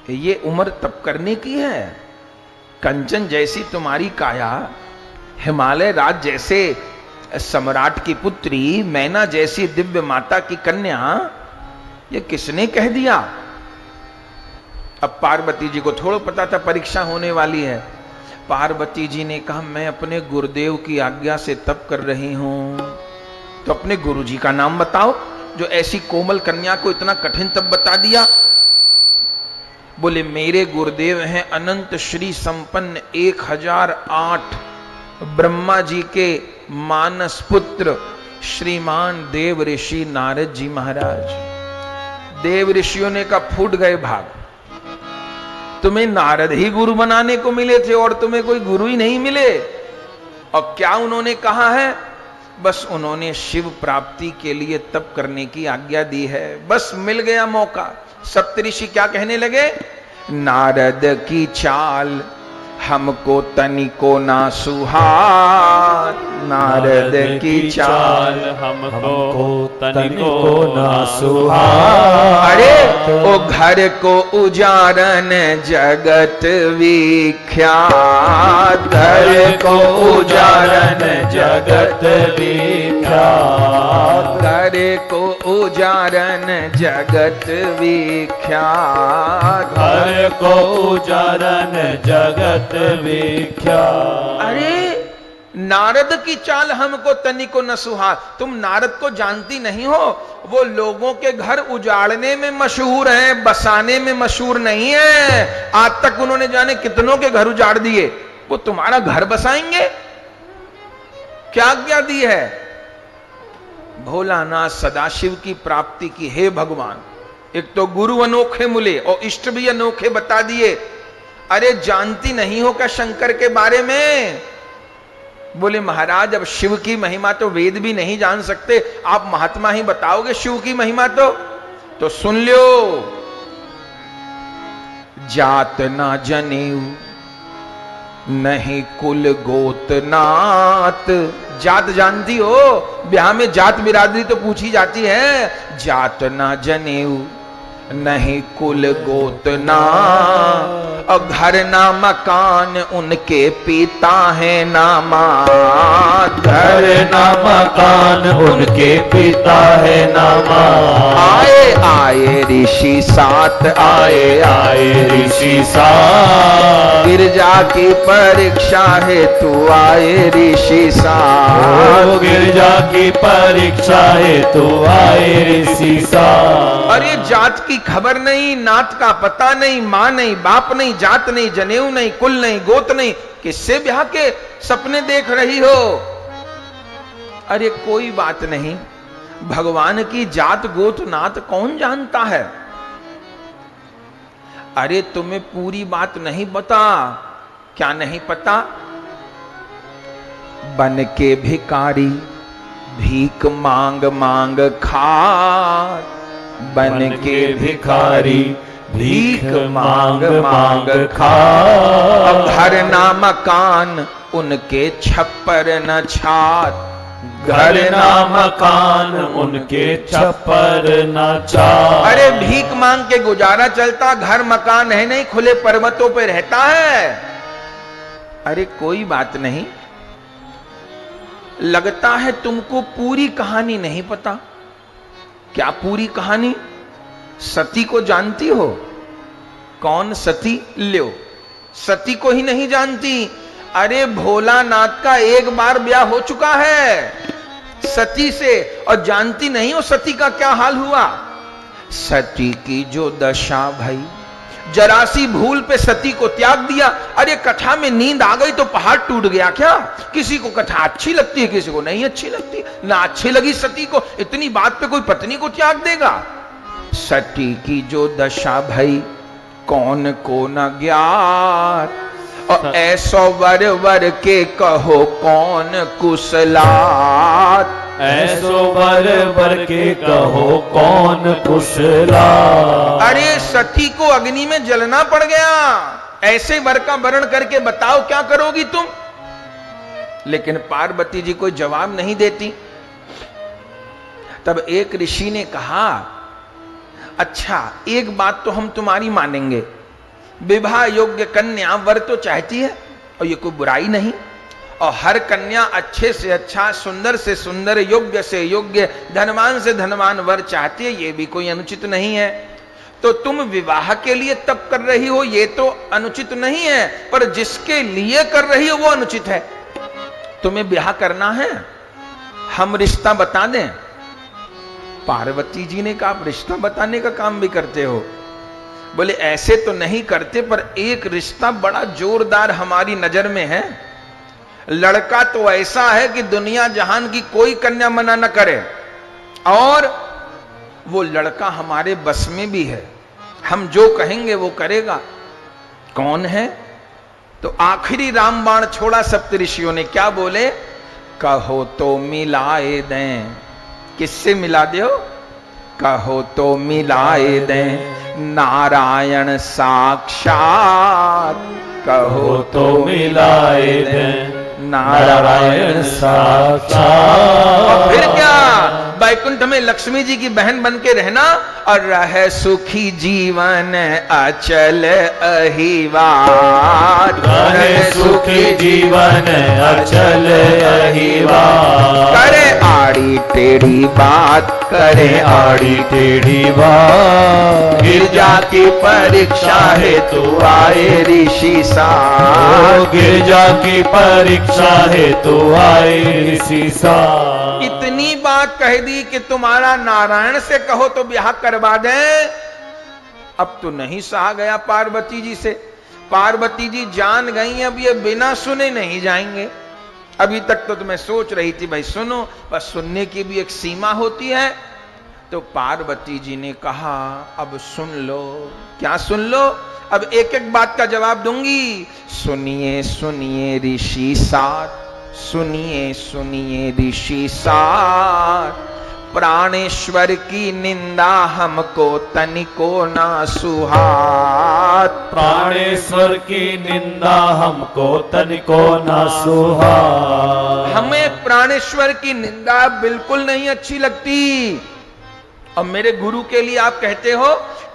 ये उम्र तप करने की है। कंचन जैसी तुम्हारी काया, हिमालय राज जैसे सम्राट की पुत्री, मैना जैसी दिव्य माता की कन्या, ये किसने कह दिया? अब पार्वती जी को थोड़ा पता था परीक्षा होने वाली है। पार्वती जी ने कहा मैं अपने गुरुदेव की आज्ञा से तप कर रही हूं। तो अपने गुरुजी का नाम बताओ जो ऐसी कोमल कन्या को इतना कठिन तप बता दिया। बोले मेरे गुरुदेव हैं अनंत श्री संपन्न 1008 ब्रह्मा जी के मानस पुत्र श्रीमान देव ऋषि नारद जी महाराज। देव ऋषियों ने कहा फूट गए भाग, तुम्हें नारद ही गुरु बनाने को मिले थे और तुम्हें कोई गुरु ही नहीं मिले। और क्या उन्होंने कहा है? बस उन्होंने शिव प्राप्ति के लिए तप करने की आज्ञा दी है। बस मिल गया मौका। सप्तऋषि क्या कहने लगे? नारद की चाल हमको तनिको ना सुहात, नारद की चाल हमको तनिको ना सुहात। अरे ओ घर को उजारन जगत विख्यात, घर को उजारन जगत विख्यात, घर को उजारन जगत विख्यात, घर को उजारन जगत विख्यात। अरे नारद की चाल हमको तनिको न सुहा। तुम नारद को जानती नहीं हो, वो लोगों के घर उजाड़ने में मशहूर हैं, बसाने में मशहूर नहीं है। आज तक उन्होंने जाने कितनों के घर उजाड़ दिए, वो तुम्हारा घर बसाएंगे? क्या आज्ञा दी है? भोलानाथ सदाशिव की प्राप्ति की, हे भगवान, एक तो गुरु अनोखे मिले और इष्ट भी अनोखे बता दिए। अरे जानती नहीं हो क्या शंकर के बारे में? बोले महाराज अब शिव की महिमा तो वेद भी नहीं जान सकते, आप महात्मा ही बताओगे शिव की महिमा। तो सुन लो। जात ना जनेऊ नहीं कुल गोतनात। जात जानती हो? ब्याह में जात बिरादरी तो पूछी जाती है। जात ना जनेऊ नहीं कुल गोतना, और घर ना मकान उनके पिता है ना माँ। घर ना मकान उनके पिता है ना माँ। आए आए ऋषि साथ आए आए ऋषि साथ। गिरजा की परीक्षा है तू आए ऋषि साथ। गिरजा की परीक्षा है तू आए ऋषि साथ। अरे जात की खबर नहीं, नात का पता नहीं, माँ नहीं, बाप नहीं, जात नहीं, जनेऊ नहीं, कुल नहीं, गोत नहीं, किससे ब्याह के सपने देख रही हो? अरे कोई बात नहीं, भगवान की जात गोत नात कौन जानता है? अरे तुम्हें पूरी बात नहीं पता। क्या नहीं पता? बन के भिखारी भीख मांग मांग खात। बन के भिखारी भीख मांग मांग खात। अब घर ना मकान उनके छप्पर न छात। घर ना मकान उनके छप्पर न छात। अरे भीख मांग के गुजारा चलता, घर मकान है नहीं, खुले पर्वतों पे रहता है। अरे कोई बात नहीं, लगता है तुमको पूरी कहानी नहीं पता। क्या पूरी कहानी? सती को जानती हो? कौन सती? लो, सती को ही नहीं जानती? अरे भोलानाथ का एक बार ब्याह हो चुका है सती से, और जानती नहीं हो सती का क्या हाल हुआ? सती की जो दशा भई, जरा सी भूल पे सती को त्याग दिया। अरे कथा में नींद आ गई तो पहाड़ टूट गया क्या? किसी को कथा अच्छी लगती है, किसी को नहीं अच्छी लगती। ना अच्छी लगी सती को, इतनी बात पे कोई पत्नी को त्याग देगा? सती की जो दशा भई कौन को न ज्ञात। और ऐसो वर वर के कहो कौन कुशलात। ऐसो वर वर के कहो कौन कुशलात। अरे सती को अग्नि में जलना पड़ गया, ऐसे वर का वर्ण करके बताओ क्या करोगी तुम? लेकिन पार्वती जी कोई जवाब नहीं देती। तब एक ऋषि ने कहा, अच्छा एक बात तो हम तुम्हारी मानेंगे, विवाह योग्य कन्या वर तो चाहती है और ये कोई बुराई नहीं, और हर कन्या अच्छे से अच्छा, सुंदर से सुंदर, योग्य से योग्य, धनवान से धनवान वर चाहती है, ये भी कोई अनुचित नहीं है। तो तुम विवाह के लिए तप कर रही हो, ये तो अनुचित नहीं है, पर जिसके लिए कर रही हो वो अनुचित है। तुम्हें ब्याह करना है, हम रिश्ता बता दें? पार्वती जी ने कहा, आप रिश्ता बताने का काम भी करते हो? बोले ऐसे तो नहीं करते, पर एक रिश्ता बड़ा जोरदार हमारी नजर में है। लड़का तो ऐसा है कि दुनिया जहान की कोई कन्या मना न करे, और वो लड़का हमारे बस में भी है, हम जो कहेंगे वो करेगा। कौन है? तो आखिरी रामबाण छोड़ा सप्तऋषियों ने। क्या बोले? कहो तो मिलाए दें। किससे मिला दो? कहो तो मिलाए दें नारायण साक्षात। कहो तो मिलाए दें नारायण साक्षात। और फिर क्या? बैकुंठ में लक्ष्मी जी की बहन बन के रहना और रहे सुखी जीवन अचल अहिवात। रहे सुखी जीवन अचल अहिवात। करे आड़ी टेढ़ी बात, करे आड़ी टेढ़ी बात। गिरजा की परीक्षा है तू आए ऋषि साथ। गिरजा की परीक्षा है तू आए ऋषि साथ। इतनी बात कह दी कि तुम्हारा नारायण से कहो तो ब्याह करवा दें। अब तो नहीं सहा गया पार्वती जी से। पार्वती जी जान गई अब ये बिना सुने नहीं जाएंगे। अभी तक तो मैं सोच रही थी भाई सुनो, पर सुनने की भी एक सीमा होती है। तो पार्वती जी ने कहा अब सुन लो। क्या सुन लो? अब एक एक बात का जवाब दूंगी। सुनिए सुनिए ऋषि साथ, सुनिए सुनिए ऋषि साथ। प्राणेश्वर की निंदा हमको तनिको ना सुहात। प्राणेश्वर की निंदा हमको तनिको ना सुहात। हमें प्राणेश्वर की निंदा बिल्कुल नहीं अच्छी लगती। और मेरे गुरु के लिए आप कहते हो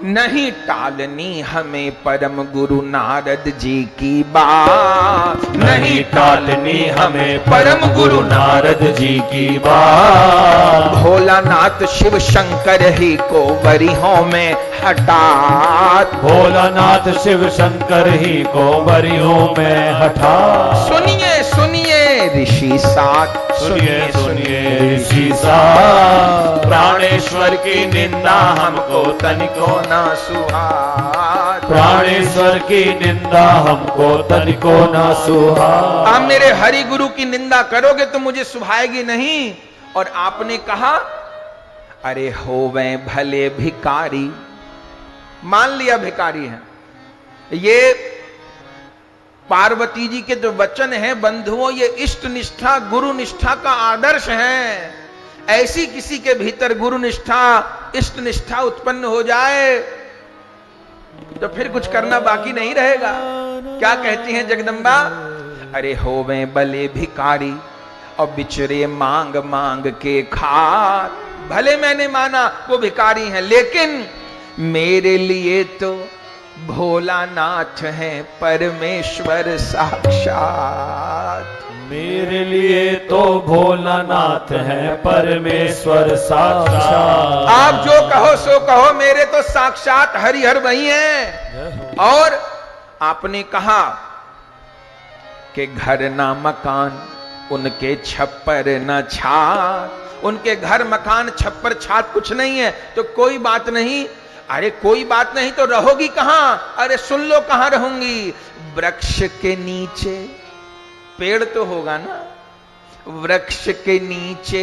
नहीं टालनी हमें परम गुरु नारद जी की बात, नहीं टालनी हमें परम गुरु नारद जी की बात। भोलानाथ शिव शंकर ही को वरियों में हठात, भोलानाथ शिव शंकर ही को वरियों में हठात। सुनिए सुनिए ऋषि साथ, सुनिए सुनिए ऋषि साथ, प्राणेश्वर की निंदा हमको तनिको ना सुहात, प्राणेश्वर की निंदा हमको तनिको ना सुहात। आप मेरे हरि गुरु की निंदा करोगे तो मुझे सुहाएगी नहीं। और आपने कहा अरे होवे भले भिकारी, मान लिया भिकारी है। ये पार्वती जी के जो वचन हैं बंधुओं, ये इष्ट निष्ठा गुरु निष्ठा का आदर्श है। ऐसी किसी के भीतर गुरु निष्ठा इष्ट निष्ठा उत्पन्न हो जाए तो फिर कुछ करना बाकी नहीं रहेगा। क्या कहती हैं जगदम्बा? अरे होवे भले भिकारी और बिचरे मांग मांग के खात। भले मैंने माना वो भिकारी हैं, लेकिन मेरे लिए तो भोलानाथ है परमेश्वर साक्षात। मेरे लिए तो भोलानाथ है परमेश्वर साक्षात। आप जो कहो सो कहो, मेरे तो साक्षात हरिहर वही हैं। और आपने कहा कि घर ना मकान उनके छप्पर न छात, उनके घर मकान छप्पर छात कुछ नहीं है तो कोई बात नहीं। अरे कोई बात नहीं तो रहोगी कहां? अरे सुन लो कहां रहूंगी, वृक्ष के नीचे। पेड़ तो होगा ना, वृक्ष के नीचे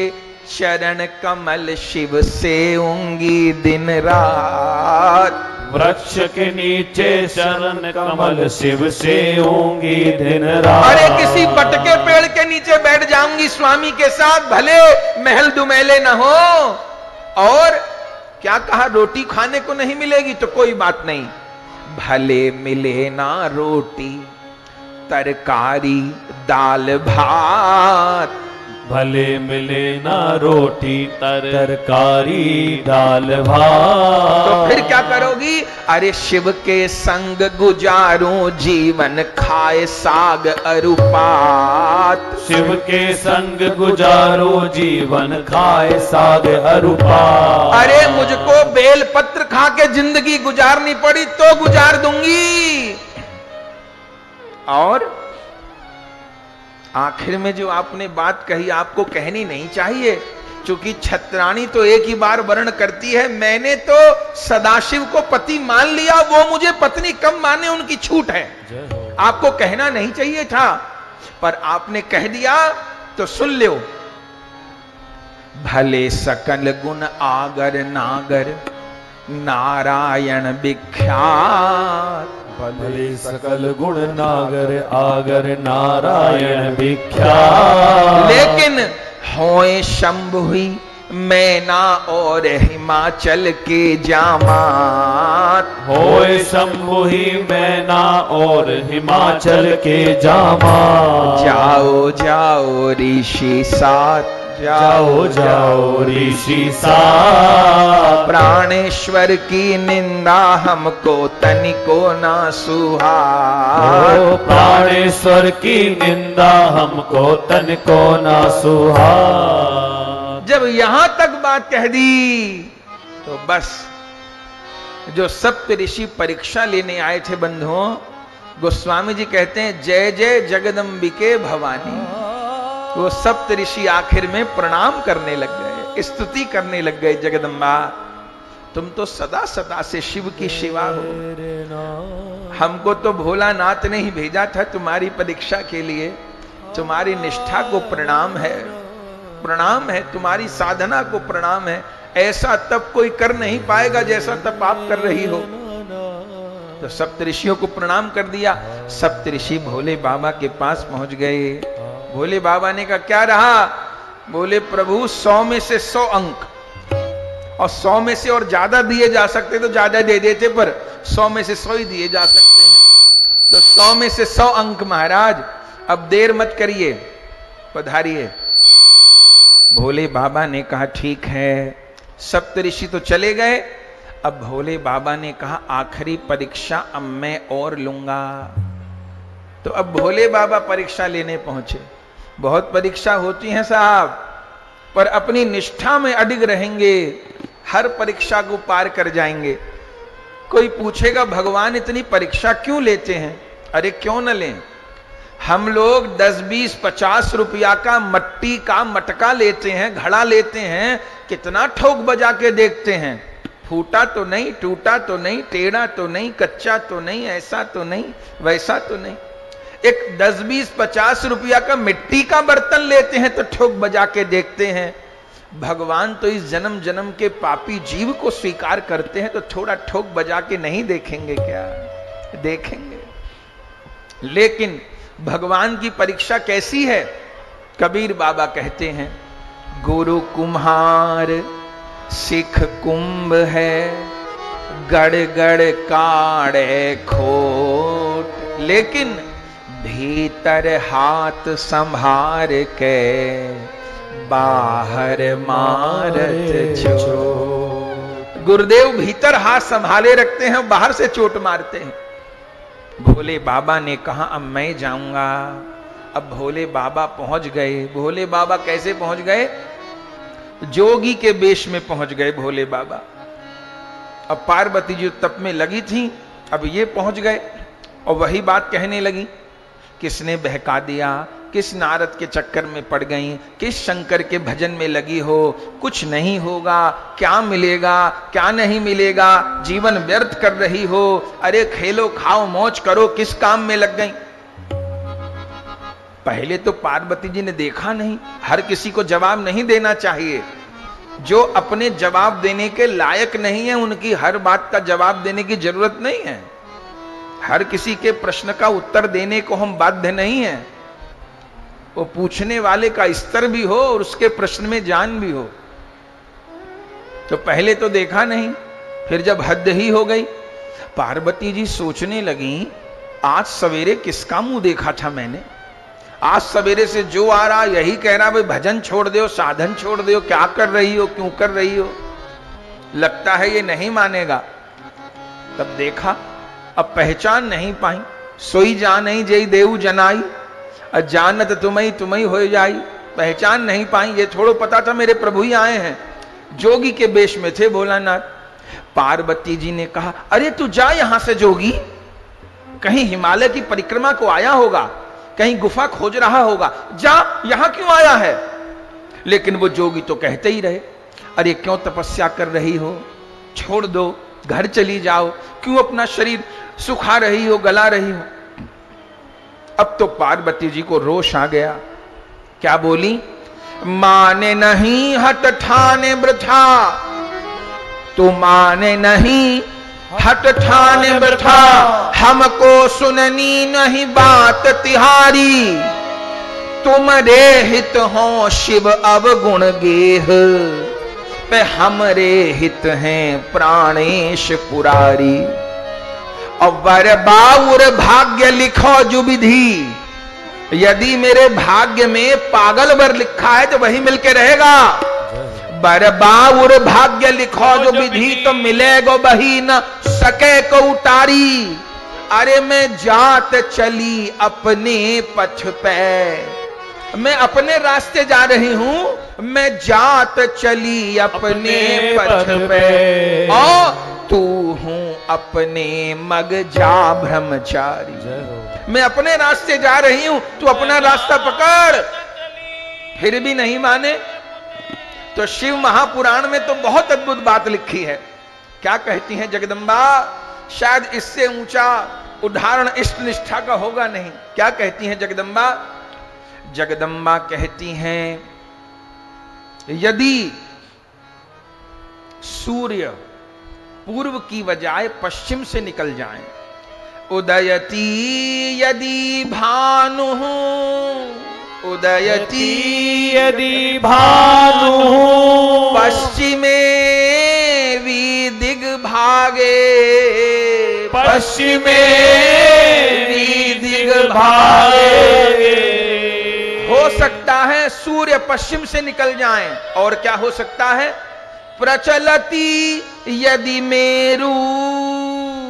चरण कमल शिव सेऊंगी दिन रात। वृक्ष के नीचे चरण कमल शिव सेऊंगी दिन रात। अरे किसी बट के पेड़ के नीचे बैठ जाऊंगी स्वामी के साथ, भले महल दुमैले न हो। और क्या कहा? रोटी खाने को नहीं मिलेगी तो कोई बात नहीं, भले मिले ना रोटी तरकारी दाल भात। भले मिले ना रोटी तरकारी दाल भात। तो फिर क्या करोगी? अरे शिव के संग गुजारूं जीवन खाए साग अरुपात। शिव के संग गुजारो जीवन खाए साग अरुपात। अरे मुझको बेल पत्र खा के जिंदगी गुजारनी पड़ी तो गुजार दूंगी। और आखिर में जो आपने बात कही आपको कहनी नहीं चाहिए, क्योंकि छत्राणी तो एक ही बार वर्ण करती है। मैंने तो सदाशिव को पति मान लिया, वो मुझे पत्नी कम माने उनकी छूट है। आपको कहना नहीं चाहिए था, पर आपने कह दिया तो सुन लो। भले सकल गुण आगर नागर नारायण विख्यात। भले सकल गुण नागर आगर नारायण विख्यात। लेकिन होए शंभुई मैना और हिमाचल के जामात। होए शंभुई मैना और हिमाचल के जामात। जाओ जाओ ऋषि साथ, जाओ जाओ ऋषि साथ। प्राणेश्वर की निंदा हमको तनिको ना सुहात। प्राणेश्वर की निंदा हमको तनिको ना सुहात। जब यहां तक बात कह दी तो बस जो सप्त ऋषि परीक्षा लेने आए थे बंधुओं, गोस्वामी जी कहते हैं जय जय जगदम्बिके भवानी। वो सप्त ऋषि आखिर में प्रणाम करने लग गए, स्तुति करने लग गए। जगदम्बा तुम तो सदा सदा से शिव की सेवा हो, हमको तो भोलानाथ ने ही भेजा था तुम्हारी परीक्षा के लिए। तुम्हारी निष्ठा को प्रणाम है, प्रणाम है, तुम्हारी साधना को प्रणाम है। ऐसा तप कोई कर नहीं पाएगा जैसा तप आप कर रही हो। तो सप्त ऋषियों को प्रणाम कर दिया। सप्त ऋषि भोले बाबा के पास पहुंच गए। भोले बाबा ने कहा क्या रहा? बोले प्रभु 100 में से 100 अंक, और 100 में से और ज्यादा दिए जा सकते तो ज्यादा दे देते, पर 100 में से 100 ही दिए जा सकते हैं। तो 100 में से 100 अंक महाराज, अब देर मत करिए, पधारिए। भोले बाबा ने कहा ठीक है, सप्तऋषि तो चले गए। अब भोले बाबा ने कहा आखिरी परीक्षा अब मैं और लूंगा। तो अब भोले बाबा परीक्षा लेने पहुंचे। बहुत परीक्षा होती है साहब, पर अपनी निष्ठा में अडिग रहेंगे, हर परीक्षा को पार कर जाएंगे। कोई पूछेगा भगवान इतनी परीक्षा क्यों लेते हैं? अरे क्यों न लें, हम लोग 10, 20, 50 रुपया का मट्टी का मटका लेते हैं, घड़ा लेते हैं, कितना ठोक बजा के देखते हैं, फूटा तो नहीं, टूटा तो नहीं, टेढ़ा तो नहीं, कच्चा तो नहीं, ऐसा तो नहीं, वैसा तो नहीं। एक 10, 20, 50 रुपया का मिट्टी का बर्तन लेते हैं तो ठोक बजा के देखते हैं। भगवान तो इस जन्म जन्म के पापी जीव को स्वीकार करते हैं, तो थोड़ा ठोक बजा के नहीं देखेंगे क्या? देखेंगे। लेकिन भगवान की परीक्षा कैसी है? कबीर बाबा कहते हैं गुरु कुम्हार सिख कुंभ है, गड़ गड़ काढ़े खोट, लेकिन भीतर हाथ संभार के बाहर मारत चोट। गुरुदेव भीतर हाथ संभाले रखते हैं, बाहर से चोट मारते हैं। भोले बाबा ने कहा अब मैं जाऊंगा। अब भोले बाबा पहुंच गए। भोले बाबा कैसे पहुंच गए? जोगी के वेश में पहुंच गए भोले बाबा। अब पार्वती जी तप में लगी थी, अब ये पहुंच गए और वही बात कहने लगी। किसने बहका दिया? किस नारद के चक्कर में पड़ गई? किस शंकर के भजन में लगी हो? कुछ नहीं होगा, क्या मिलेगा, क्या नहीं मिलेगा, जीवन व्यर्थ कर रही हो। अरे खेलो खाओ मौज करो, किस काम में लग गई? पहले तो पार्वती जी ने देखा नहीं। हर किसी को जवाब नहीं देना चाहिए। जो अपने जवाब देने के लायक नहीं है, उनकी हर बात का जवाब देने की जरूरत नहीं है। हर किसी के प्रश्न का उत्तर देने को हम बाध्य नहीं है। वो पूछने वाले का स्तर भी हो और उसके प्रश्न में जान भी हो। तो पहले तो देखा नहीं, फिर जब हद ही हो गई, पार्वती जी सोचने लगी आज सवेरे किसका मुंह देखा था मैंने? आज सवेरे से जो आ रहा यही कह रहा भाई भजन छोड़ दो, साधन छोड़ दो, क्या कर रही हो, क्यों कर रही हो? लगता है ये नहीं मानेगा। तब देखा, अब पहचान नहीं पाई। सोई जान ही जय देव जनाई, जानत तुम्हें हो जाई। पहचान नहीं पाई। ये थोड़ो पता था मेरे प्रभु ही आए हैं। जोगी के वेश में थे भोलानाथ। पार्वती जी ने कहा अरे तू जा यहां से जोगी, कहीं हिमालय की परिक्रमा को आया होगा, कहीं गुफा खोज रहा होगा, जा, यहां क्यों आया है? लेकिन वो जोगी तो कहते ही रहे अरे क्यों तपस्या कर रही हो, छोड़ दो, घर चली जाओ, क्यों अपना शरीर सुखा रही हो, गला रही हो। अब तो पार्वती जी को रोष आ गया। क्या बोली? माने नहीं हट ठाने वृथा, तू माने नहीं हट ठाने वृथा, हमको सुननी नहीं बात तिहारी, तुम रे हित हो शिव अवगुण गेह, पे हमरे हित हैं प्राणेश पुरारी। और वर बाउर भाग्य लिखो जो विधि, यदि मेरे भाग्य में पागल वर लिखा है तो वही मिलके रहेगा। वर बाउर भाग्य लिखो जो विधि, तो मिलेगो वही न सके को उतारी। अरे मैं जात चली अपने पथ पे, मैं अपने रास्ते जा रही हूं, मैं जात चली अपने पथ पे, और तू हूं अपने मग जा ब्रह्मचारी। मैं अपने रास्ते जा रही हूं, तू अपना रास्ता पकड़। फिर भी नहीं माने तो शिव महापुराण में तो बहुत अद्भुत बात लिखी है। क्या कहती हैं जगदम्बा? शायद इससे ऊंचा उदाहरण इष्ट निष्ठा का होगा नहीं। क्या कहती हैं जगदम्बा? जगदम्बा कहती हैं यदि सूर्य पूर्व की बजाय पश्चिम से निकल जाए, उदयती यदि भानु, उदयती यदि भानु, पश्चिमे विदिग भागे, पश्चिमे विदिग भागे। हो सकता है सूर्य पश्चिम से निकल जाएं, और क्या हो सकता है? प्रचलति यदि मेरू,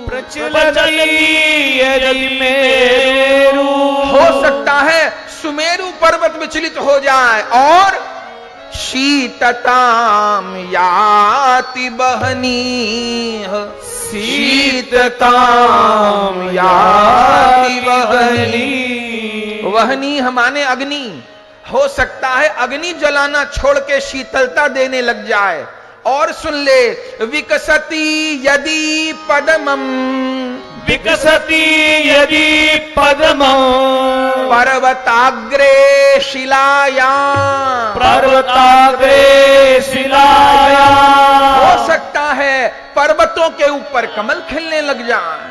प्रचलति यदि मेरू, हो सकता है सुमेरु पर्वत विचलित हो जाए और शीतताम याति बहनी, शीतताम याति बहनी, वहनी हमाने अग्नि, हो सकता है अग्नि जलाना छोड़ के शीतलता देने लग जाए। और सुन ले, विकसति यदि पद्मम, विकसति यदि पद्मम, पर्वताग्रे शिलाया, पर्वताग्रे शिलाया, हो सकता है पर्वतों के ऊपर कमल खिलने लग जाए,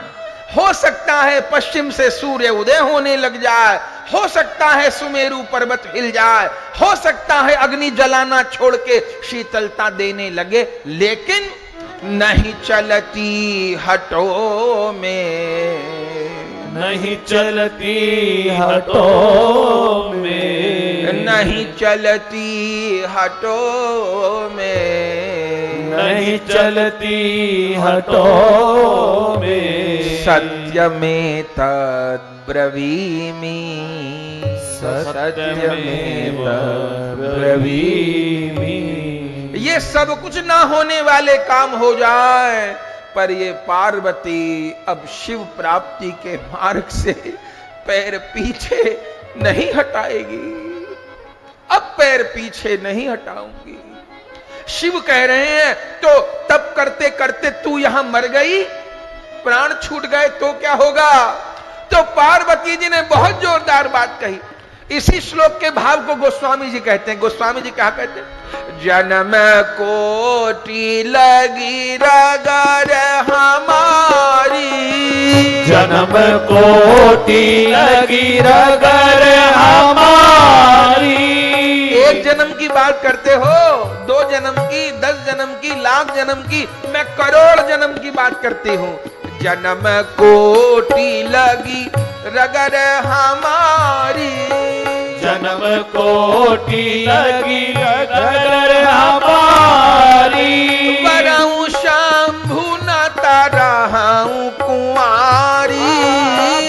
हो सकता है पश्चिम से सूर्य उदय होने लग जाए, हो सकता है सुमेरु पर्वत हिल जाए, हो सकता है अग्नि जलाना छोड़ के शीतलता देने लगे, लेकिन नहीं चलती हटो में, नहीं चलती हटो में, नहीं चलती हटो में, नहीं चलती हटो में, सत्य में तद्ब्रवीमि, सत्य में ब्रवीमि। ये सब कुछ ना होने वाले काम हो जाए, पर ये पार्वती अब शिव प्राप्ति के मार्ग से पैर पीछे नहीं हटाएगी, अब पैर पीछे नहीं हटाऊंगी। शिव कह रहे हैं तो तब करते करते तू यहां मर गई, प्राण छूट गए तो क्या होगा? तो पार्वती जी ने बहुत जोरदार बात कही। इसी श्लोक के भाव को गोस्वामी जी कहते हैं। गोस्वामी जी क्या कहते हैं? जन्म कोटि लगी रगर हमारी, जन्म कोटि लगी रगर हमारी। एक जन्म की बात करते हो, 2 जन्म की, 10 जन्म की, लाख जन्म की, मैं करोड़ जन्म की बात करती हूं। जन्म कोटि लगी रगर हमारी, जन्म कोटि लगी रगर हमारी। वरऊ शंभु न तरहूं कुंवारी,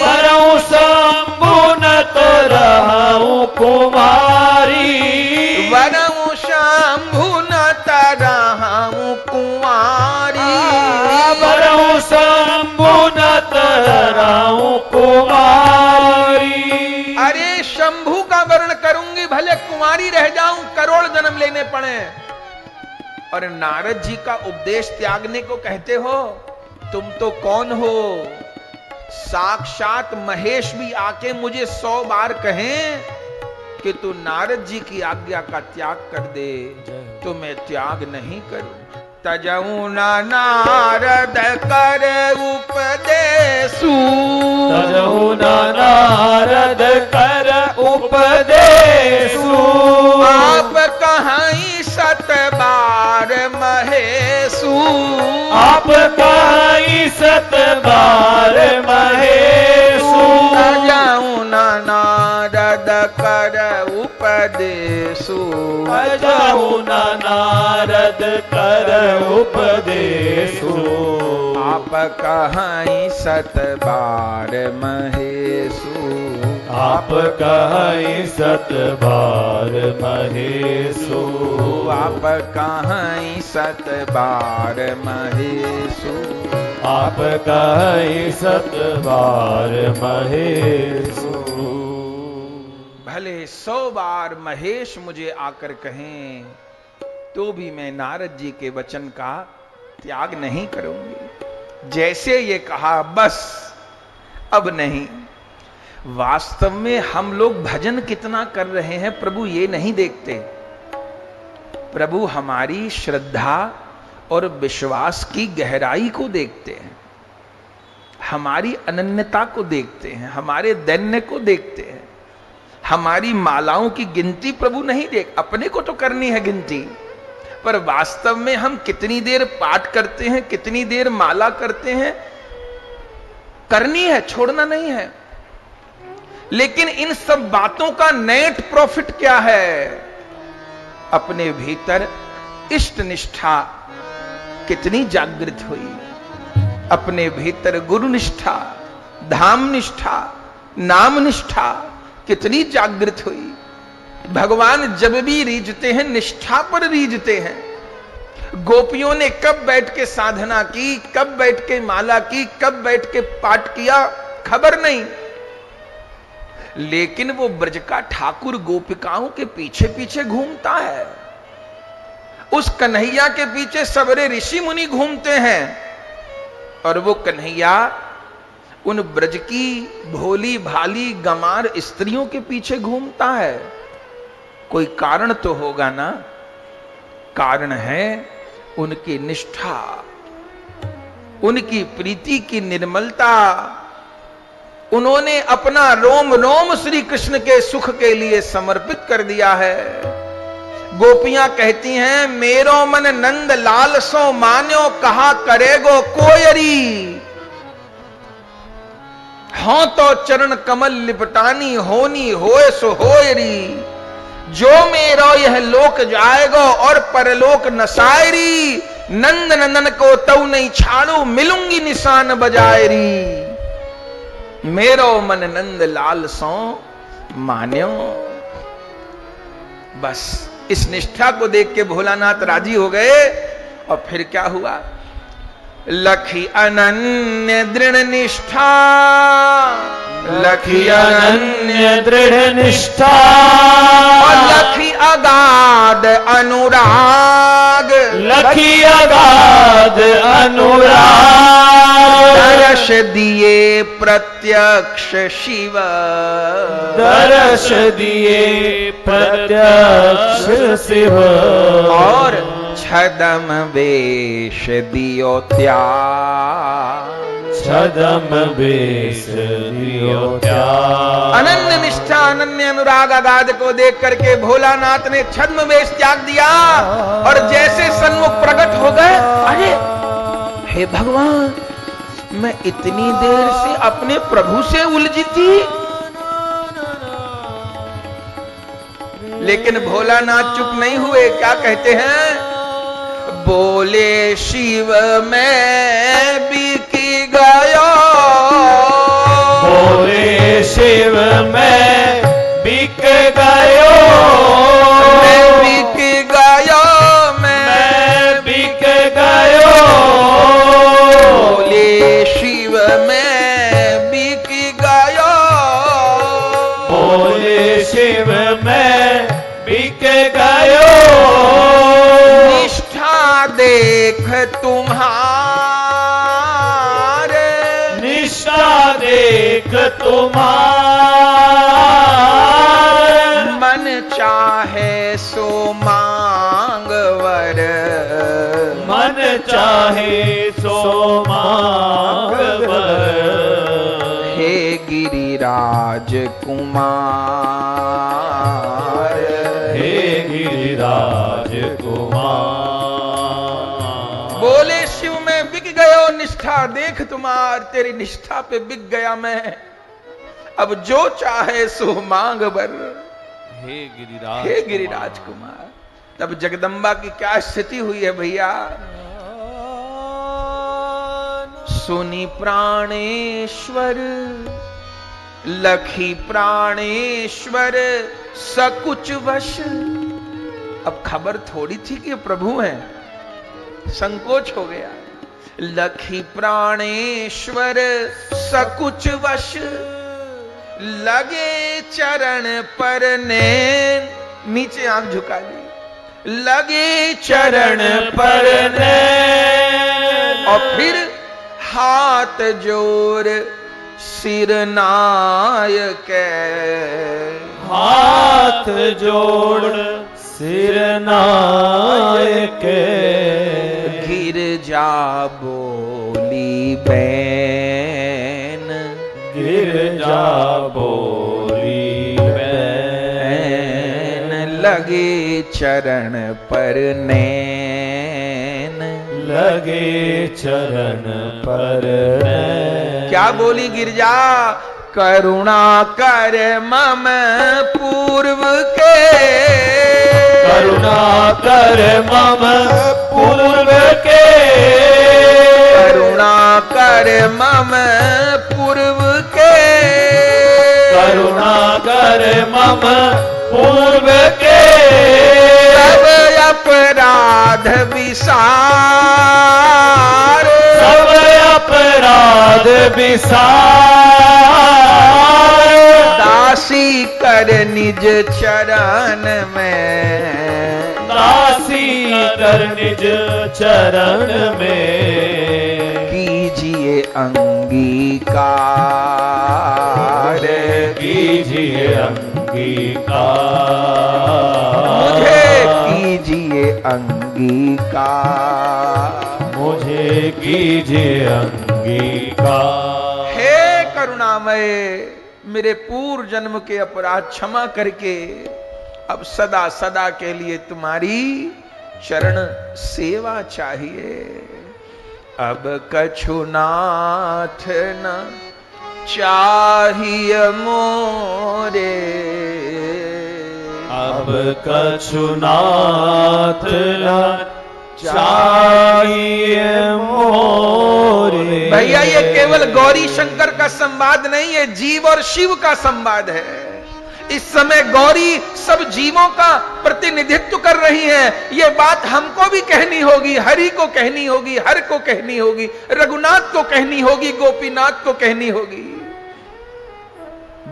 वरऊ शंभु न तरहूं कुंवारी, वरऊ शंभु न तरहूं कुंवारी, वरऊ शंभु न तरहूं कुंवारी। अरे शंभु का वर्ण करूंगी, भले कुंवारी रह जाऊं, करोड़ जन्म लेने पड़े। और नारद जी का उपदेश त्यागने को कहते हो? तुम तो कौन हो? साक्षात महेश भी आके मुझे 100 बार कहें कि तू नारद जी की आज्ञा का त्याग कर दे, तो मैं त्याग नहीं करूं। तजऊ नारद कर उपदेशु, तजऊ नारद कर उपदेशु। आप कहाई 7 बार महेशु, आप कहाई 7 बार महेशु। तजऊ नारद कर उपदेशु, तजऊ नारद कर उपदेशु। आप कहाई 7 बार महेशु, आप कहाई 7 बार महेशु। आप कहाई 7 बार महेशु, आप कहाई 7 बार महेशु। भले 100 बार महेश मुझे आकर कहें, तो भी मैं नारद जी के वचन का त्याग नहीं करूंगी। जैसे ये कहा, बस अब नहीं। वास्तव में हम लोग भजन कितना कर रहे हैं प्रभु ये नहीं देखते। प्रभु हमारी श्रद्धा और विश्वास की गहराई को देखते हैं, हमारी अनन्यता को देखते हैं, हमारे दैन्य को देखते हैं। हमारी मालाओं की गिनती प्रभु नहीं देख, अपने को तो करनी है गिनती, पर वास्तव में हम कितनी देर पाठ करते हैं, कितनी देर माला करते हैं, करनी है, छोड़ना नहीं है। लेकिन इन सब बातों का नेट प्रॉफिट क्या है? अपने भीतर इष्ट निष्ठा कितनी जागृत हुई। अपने भीतर गुरु निष्ठा, धाम निष्ठा, नाम निष्ठा कितनी जागृत हुई। भगवान जब भी रीझते हैं निष्ठा पर रीझते हैं। गोपियों ने कब बैठ के साधना की, कब बैठ के माला की, कब बैठ के पाठ किया, खबर नहीं, लेकिन वो ब्रज का ठाकुर गोपिकाओं के पीछे पीछे घूमता है। उस कन्हैया के पीछे सबरे ऋषि मुनि घूमते हैं और वो कन्हैया उन ब्रज की भोली भाली गमार स्त्रियों के पीछे घूमता है। कोई कारण तो होगा ना। कारण है उनकी निष्ठा, उनकी प्रीति की निर्मलता। उन्होंने अपना रोम रोम श्री कृष्ण के सुख के लिए समर्पित कर दिया है। गोपियां कहती हैं, मेरो मन नंद लाल सो मान्यो, कहा करेगो कोयरी। हों तो चरण कमल लिपटानी, होनी होए सो होयरी। जो मेरो यह लोक जाएगो और परलोक नसायरी। नंद नंदन को तऊ नहीं छाड़ू, मिलूंगी निशान बजायरी। मेरो मन नंद लाल सो मान्यो। बस इस निष्ठा को देख के भोलानाथ राजी हो गए। और फिर क्या हुआ? लखी अनन्य दृढ़ निष्ठा, लखी अनन्य दृढ़ निष्ठा, और लखी अगाध अनुराग, लखी अगाध अनुराग। दर्श दिए प्रत्यक्ष शिव, दर्श दिए प्रत्यक्ष शिव। और छदम वेश दियो त्याग, छदम वेश दियो त्याग। अनन्य निष्ठा, अनन्य अनुराग अगाध को देख करके भोलानाथ ने छद्म वेश त्याग दिया और जैसे सन्मुख प्रकट हो गए, अरे हे भगवान, मैं इतनी देर से अपने प्रभु से उलझी थी। लेकिन भोलानाथ चुप नहीं हुए। क्या कहते हैं? बोले शिव मैं बिकी गयो, बोले शिव मैं बिक गयो, मैं बिक गयो, मैं बिक गयो। बोले शिव मैं बिक गयो, बोले शिव मैं बिक गयो। देख तुम्हारे, निष्ठा देख तुम्हारे। मन चाहे सो मांग वर, मन चाहे सो मांग वर। हे गिरिराज कुमार, हे गिरिराज कुमार। बोले शिव में बिक गयो, निष्ठा देख तुम्हार। तेरी निष्ठा पे बिक गया मैं, अब जो चाहे सो मांग बर। हे गिरिराज कुमार। तब जगदम्बा की क्या स्थिति हुई है भैया? सुनी प्राणेश्वर, लखी प्राणेश्वर सकुच वश। अब खबर थोड़ी थी कि प्रभु हैं, संकोच हो गया। लखी प्राणेश्वर सकुच वश, लगे चरण पर नैन। नीचे आंख झुका ली। लगे चरण पर नैन, और फिर हाथ जोर सिर नायक, हाथ जोड़ सिर नायक। गिर जा बोली बैन, गिर जा बोली बैन। लगे चरण पर नैन, लगे चरण पर नैन। क्या बोली गिरजा? करुणा कर मम पूर्व के, करुणा कर मम पूर्व के, करुणा कर मम पूर्व के, करुणा कर मम पूर्व के, सब अपराध विसार, सब अपराध विसार, दासी कर निज चरण में, दासी कर निज चरण में, कीजिए अंगीकार, कीजिए अंगीकार, मुझे कीजिए अंगीकार, मुझे कीजिए अंगीकार। हे करुणामय, मेरे पूर्व जन्म के अपराध क्षमा करके अब सदा सदा के लिए तुम्हारी चरण सेवा चाहिए। अब कछु नाथ न चाहिए मोरे, अब कछु नाथ न चाहिए मोरे। भैया ये केवल गौरी शंकर का संवाद नहीं है, जीव और शिव का संवाद है। इस समय गौरी सब जीवों का प्रतिनिधित्व कर रही है। ये बात हमको भी कहनी होगी, हरि को कहनी होगी, हर को कहनी होगी, रघुनाथ को कहनी होगी, गोपीनाथ को कहनी होगी।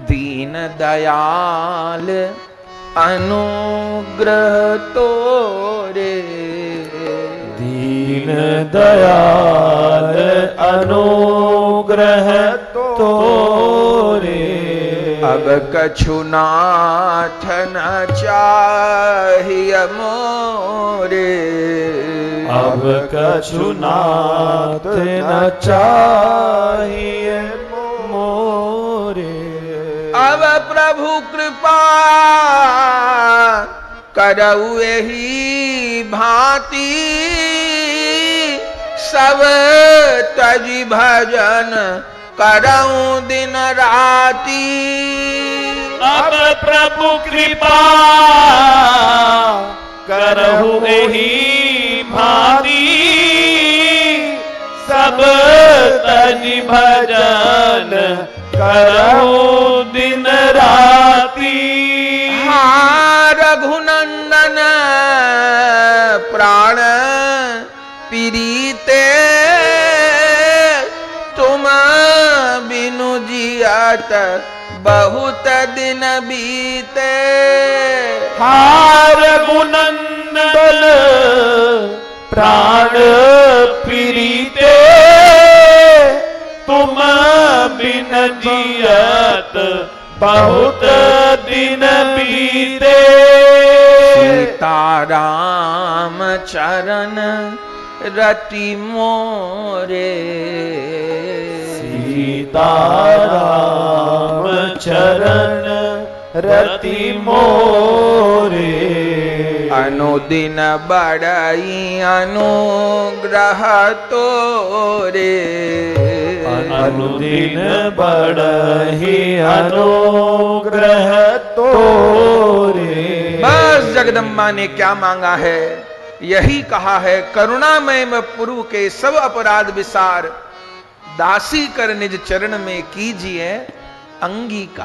दीन दयाल अनुग्रह तोरे, दीन दयाल अनुग्रह तोरे। अब कछु नाथ न चाहिए मोरे, अब कछु नाथ न चाहिए मोरे। अब प्रभु कृपा करऊ एही भांति, सब तजी भजन करऊं दिन राती। अब प्रभु कृपा करहु एही भांति, सब तनि भजन करहु दिन राती। हाँ रघुनंदन प्राण पीड़िते, तुम बिनु जियत बहुत दिन बीते। हार रघुनंदन प्राण पीड़िते, तुम बिन जियत बहुत दिन बीते। सीताराम चरण रति मोरे, सीताराम चरण रति मोरे। अनुदिन बड़ई अनुग्रह तोरे, अनुदिन बढ़हि अनुग्रह तोरे। बस जगदम्बा ने क्या मांगा है, यही कहा है, करुणामय में पुरु के सब अपराध विसार, दासी कर निज चरण में कीजिए अंगीकार।